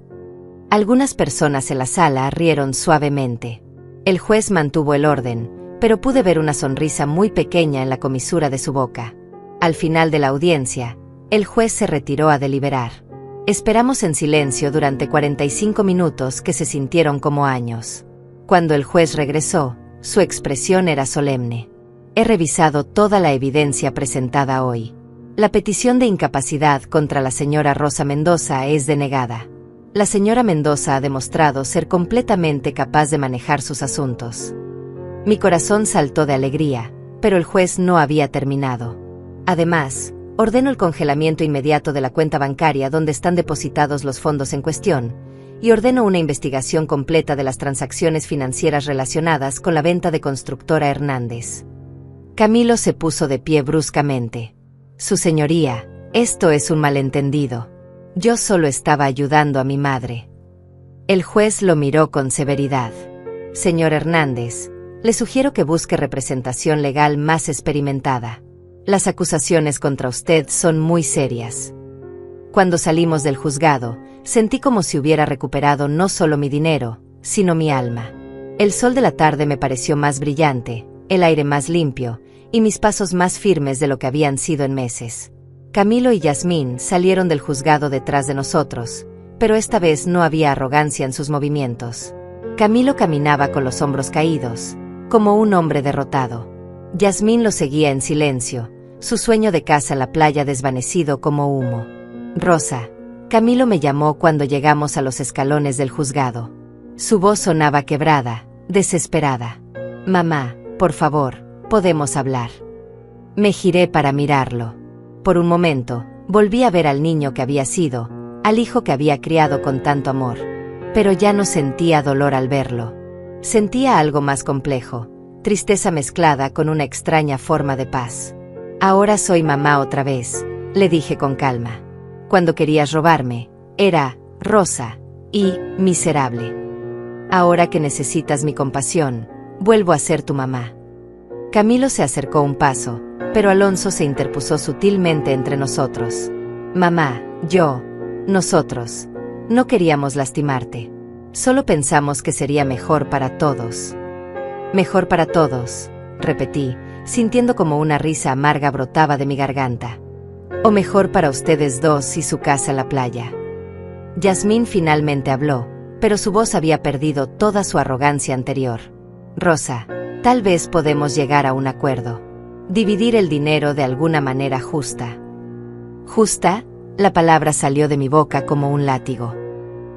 Algunas personas en la sala rieron suavemente. El juez mantuvo el orden, pero pude ver una sonrisa muy pequeña en la comisura de su boca. Al final de la audiencia, el juez se retiró a deliberar. Esperamos en silencio durante 45 minutos que se sintieron como años. Cuando el juez regresó, su expresión era solemne. He revisado toda la evidencia presentada hoy. La petición de incapacidad contra la señora Rosa Mendoza es denegada. La señora Mendoza ha demostrado ser completamente capaz de manejar sus asuntos. Mi corazón saltó de alegría, pero el juez no había terminado. Además, ordeno el congelamiento inmediato de la cuenta bancaria donde están depositados los fondos en cuestión, y ordeno una investigación completa de las transacciones financieras relacionadas con la venta de Constructora Hernández. Camilo se puso de pie bruscamente. Su señoría, esto es un malentendido. Yo solo estaba ayudando a mi madre. El juez lo miró con severidad. Señor Hernández, le sugiero que busque representación legal más experimentada. Las acusaciones contra usted son muy serias. Cuando salimos del juzgado, sentí como si hubiera recuperado no solo mi dinero, sino mi alma. El sol de la tarde me pareció más brillante, el aire más limpio, y mis pasos más firmes de lo que habían sido en meses. Camilo y Yasmín salieron del juzgado detrás de nosotros, pero esta vez no había arrogancia en sus movimientos. Camilo caminaba con los hombros caídos, como un hombre derrotado. Yasmín lo seguía en silencio, su sueño de casa en la playa desvanecido como humo. Rosa, Camilo me llamó cuando llegamos a los escalones del juzgado. Su voz sonaba quebrada, desesperada. Mamá, por favor, podemos hablar. Me giré para mirarlo. Por un momento, volví a ver al niño que había sido, al hijo que había criado con tanto amor. Pero ya no sentía dolor al verlo. Sentía algo más complejo, tristeza mezclada con una extraña forma de paz. Ahora soy mamá otra vez, le dije con calma. Cuando querías robarme, era Rosa y miserable. Ahora que necesitas mi compasión, vuelvo a ser tu mamá. Camilo se acercó un paso, pero Alonso se interpuso sutilmente entre nosotros. Mamá, nosotros, no queríamos lastimarte. Solo pensamos que sería mejor para todos. Mejor para todos, repetí, sintiendo como una risa amarga brotaba de mi garganta. O mejor para ustedes dos y su casa en la playa. Yasmín finalmente habló, pero su voz había perdido toda su arrogancia anterior. Rosa, tal vez podemos llegar a un acuerdo. Dividir el dinero de alguna manera justa. ¿Justa? La palabra salió de mi boca como un látigo.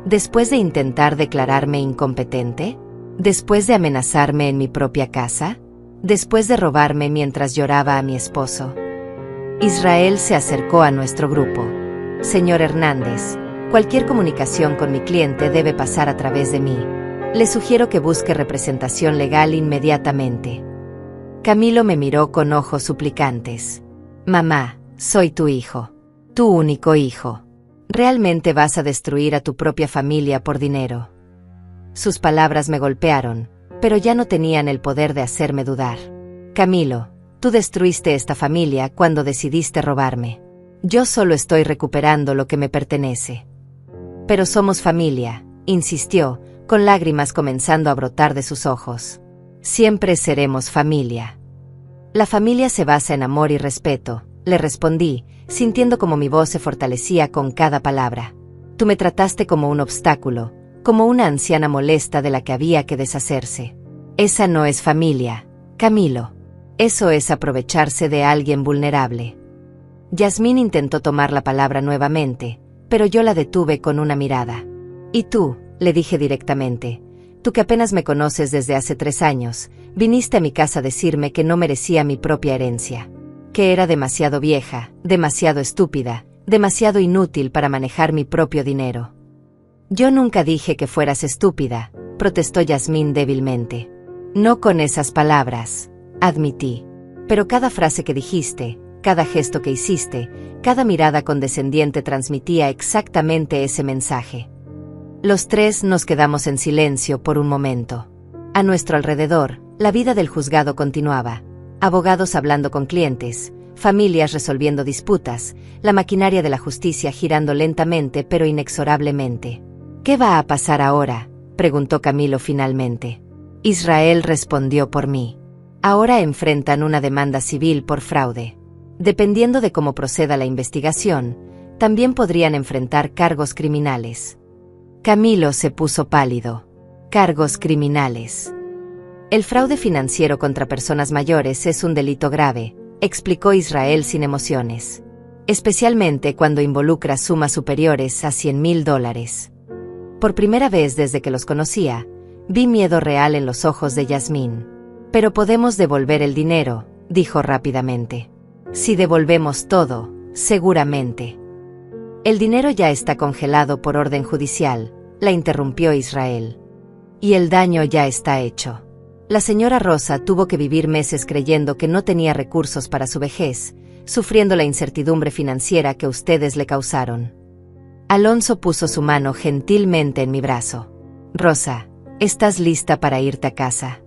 Después de intentar declararme incompetente, después de amenazarme en mi propia casa, después de robarme mientras lloraba a mi esposo. Israel se acercó a nuestro grupo. Señor Hernández, cualquier comunicación con mi cliente debe pasar a través de mí. Le sugiero que busque representación legal inmediatamente. Camilo me miró con ojos suplicantes. Mamá, soy tu hijo. Tu único hijo. ¿Realmente vas a destruir a tu propia familia por dinero? Sus palabras me golpearon, pero ya no tenían el poder de hacerme dudar. Camilo, tú destruiste esta familia cuando decidiste robarme. Yo solo estoy recuperando lo que me pertenece. Pero somos familia, insistió, con lágrimas comenzando a brotar de sus ojos. Siempre seremos familia. La familia se basa en amor y respeto, le respondí, sintiendo como mi voz se fortalecía con cada palabra. Tú me trataste como un obstáculo, como una anciana molesta de la que había que deshacerse. Esa no es familia, Camilo. Eso es aprovecharse de alguien vulnerable. Yasmín intentó tomar la palabra nuevamente, pero yo la detuve con una mirada. Y tú, le dije directamente, tú que apenas me conoces desde hace 3 años, viniste a mi casa a decirme que no merecía mi propia herencia, que era demasiado vieja, demasiado estúpida, demasiado inútil para manejar mi propio dinero. Yo nunca dije que fueras estúpida, protestó Yasmín débilmente. No con esas palabras, admití. Pero cada frase que dijiste, cada gesto que hiciste, cada mirada condescendiente transmitía exactamente ese mensaje. Los 3 nos quedamos en silencio por un momento. A nuestro alrededor, la vida del juzgado continuaba. Abogados hablando con clientes, familias resolviendo disputas, la maquinaria de la justicia girando lentamente pero inexorablemente. ¿Qué va a pasar ahora?, preguntó Camilo finalmente. Israel respondió por mí. Ahora enfrentan una demanda civil por fraude. Dependiendo de cómo proceda la investigación, también podrían enfrentar cargos criminales. Camilo se puso pálido. Cargos criminales. El fraude financiero contra personas mayores es un delito grave, explicó Israel sin emociones. Especialmente cuando involucra sumas superiores a $100,000. Por primera vez desde que los conocía, vi miedo real en los ojos de Yasmín. Pero podemos devolver el dinero, dijo rápidamente. Si devolvemos todo, seguramente. El dinero ya está congelado por orden judicial, la interrumpió Israel. Y el daño ya está hecho. La señora Rosa tuvo que vivir meses creyendo que no tenía recursos para su vejez, sufriendo la incertidumbre financiera que ustedes le causaron. Alonso puso su mano gentilmente en mi brazo. Rosa, ¿estás lista para irte a casa?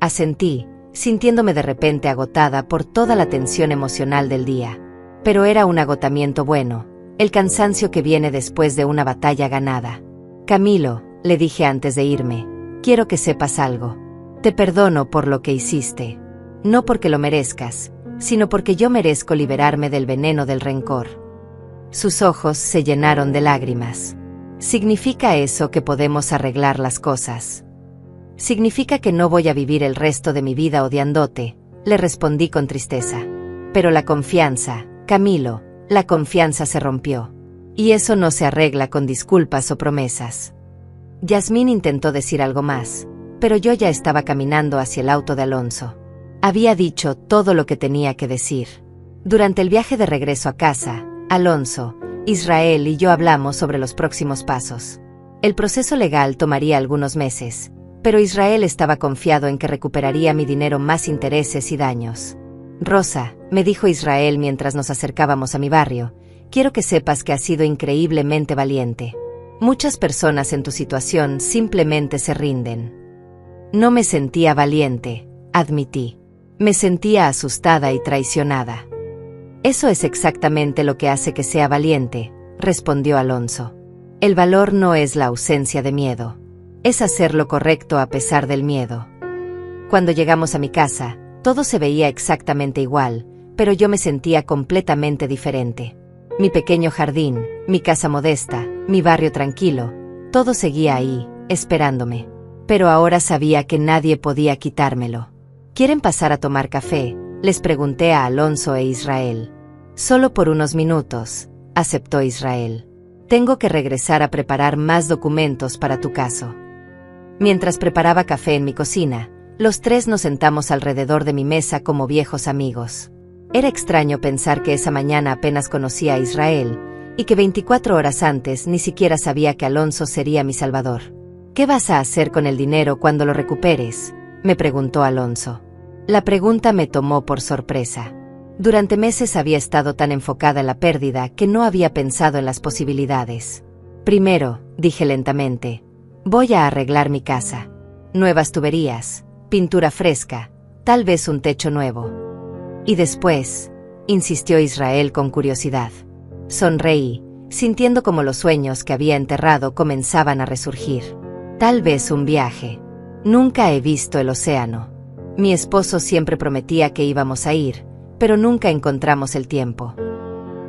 Asentí, sintiéndome de repente agotada por toda la tensión emocional del día. Pero era un agotamiento bueno, el cansancio que viene después de una batalla ganada. Camilo, le dije antes de irme, quiero que sepas algo. Te perdono por lo que hiciste. No porque lo merezcas, sino porque yo merezco liberarme del veneno del rencor. Sus ojos se llenaron de lágrimas. ¿Significa eso que podemos arreglar las cosas? Significa que no voy a vivir el resto de mi vida odiándote, le respondí con tristeza. Pero la confianza, Camilo, la confianza se rompió. Y eso no se arregla con disculpas o promesas. Yasmín intentó decir algo más, pero yo ya estaba caminando hacia el auto de Alonso. Había dicho todo lo que tenía que decir. Durante el viaje de regreso a casa, Alonso, Israel y yo hablamos sobre los próximos pasos. El proceso legal tomaría algunos meses, pero Israel estaba confiado en que recuperaría mi dinero más intereses y daños. Rosa, me dijo Israel mientras nos acercábamos a mi barrio, quiero que sepas que has sido increíblemente valiente. Muchas personas en tu situación simplemente se rinden. No me sentía valiente, admití. Me sentía asustada y traicionada. Eso es exactamente lo que hace que sea valiente, respondió Alonso. El valor no es la ausencia de miedo. Es hacer lo correcto a pesar del miedo. Cuando llegamos a mi casa, todo se veía exactamente igual, pero yo me sentía completamente diferente. Mi pequeño jardín, mi casa modesta, mi barrio tranquilo, todo seguía ahí, esperándome. Pero ahora sabía que nadie podía quitármelo. ¿Quieren pasar a tomar café?, les pregunté a Alonso e Israel. Solo por unos minutos, aceptó Israel. Tengo que regresar a preparar más documentos para tu caso. Mientras preparaba café en mi cocina, los 3 nos sentamos alrededor de mi mesa como viejos amigos. Era extraño pensar que esa mañana apenas conocía a Israel, y que 24 horas antes ni siquiera sabía que Alonso sería mi salvador. ¿Qué vas a hacer con el dinero cuando lo recuperes?, me preguntó Alonso. La pregunta me tomó por sorpresa. Durante meses había estado tan enfocada en la pérdida que no había pensado en las posibilidades. Primero, dije lentamente, voy a arreglar mi casa. Nuevas tuberías, pintura fresca, tal vez un techo nuevo. Y después, insistió Israel con curiosidad. Sonreí, sintiendo como los sueños que había enterrado comenzaban a resurgir. Tal vez un viaje. Nunca he visto el océano. Mi esposo siempre prometía que íbamos a ir, pero nunca encontramos el tiempo.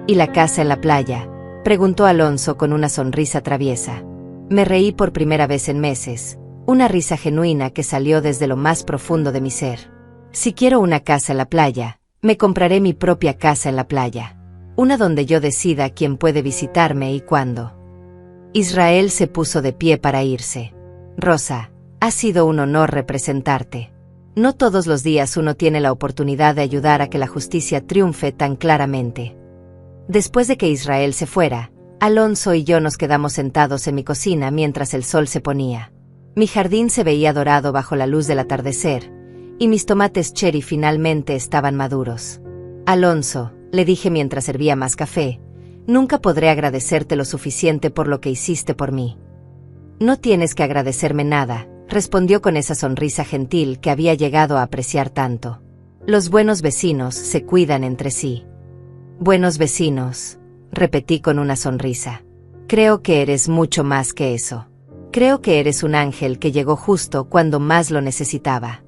¿Y la casa en la playa?, preguntó Alonso con una sonrisa traviesa. Me reí por primera vez en meses, una risa genuina que salió desde lo más profundo de mi ser. Si quiero una casa en la playa, me compraré mi propia casa en la playa. Una donde yo decida quién puede visitarme y cuándo. Israel se puso de pie para irse. Rosa, ha sido un honor representarte. No todos los días uno tiene la oportunidad de ayudar a que la justicia triunfe tan claramente. Después de que Israel se fuera, Alonso y yo nos quedamos sentados en mi cocina mientras el sol se ponía. Mi jardín se veía dorado bajo la luz del atardecer, y mis tomates cherry finalmente estaban maduros. Alonso, le dije mientras servía más café, nunca podré agradecerte lo suficiente por lo que hiciste por mí. No tienes que agradecerme nada, respondió con esa sonrisa gentil que había llegado a apreciar tanto. Los buenos vecinos se cuidan entre sí. Buenos vecinos, repetí con una sonrisa. Creo que eres mucho más que eso. Creo que eres un ángel que llegó justo cuando más lo necesitaba.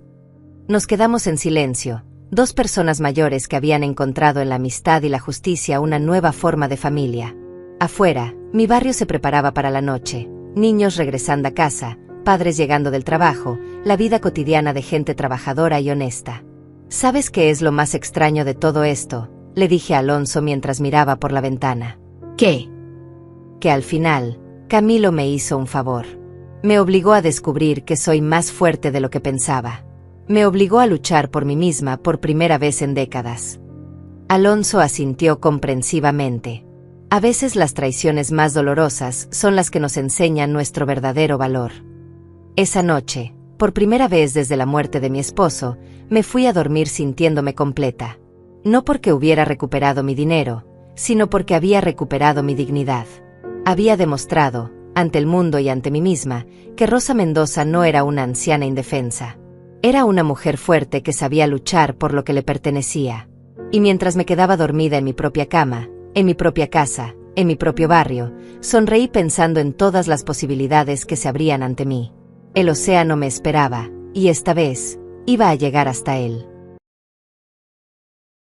Nos quedamos en silencio, dos personas mayores que habían encontrado en la amistad y la justicia una nueva forma de familia. Afuera, mi barrio se preparaba para la noche, niños regresando a casa, padres llegando del trabajo, la vida cotidiana de gente trabajadora y honesta. ¿Sabes qué es lo más extraño de todo esto?, le dije a Alonso mientras miraba por la ventana. ¿Qué? Que al final, Camilo me hizo un favor. Me obligó a descubrir que soy más fuerte de lo que pensaba. Me obligó a luchar por mí misma por primera vez en décadas. Alonso asintió comprensivamente. A veces las traiciones más dolorosas son las que nos enseñan nuestro verdadero valor. Esa noche, por primera vez desde la muerte de mi esposo, me fui a dormir sintiéndome completa. No porque hubiera recuperado mi dinero, sino porque había recuperado mi dignidad. Había demostrado, ante el mundo y ante mí misma, que Rosa Mendoza no era una anciana indefensa. Era una mujer fuerte que sabía luchar por lo que le pertenecía. Y mientras me quedaba dormida en mi propia cama, en mi propia casa, en mi propio barrio, sonreí pensando en todas las posibilidades que se abrían ante mí. El océano me esperaba, y esta vez, iba a llegar hasta él.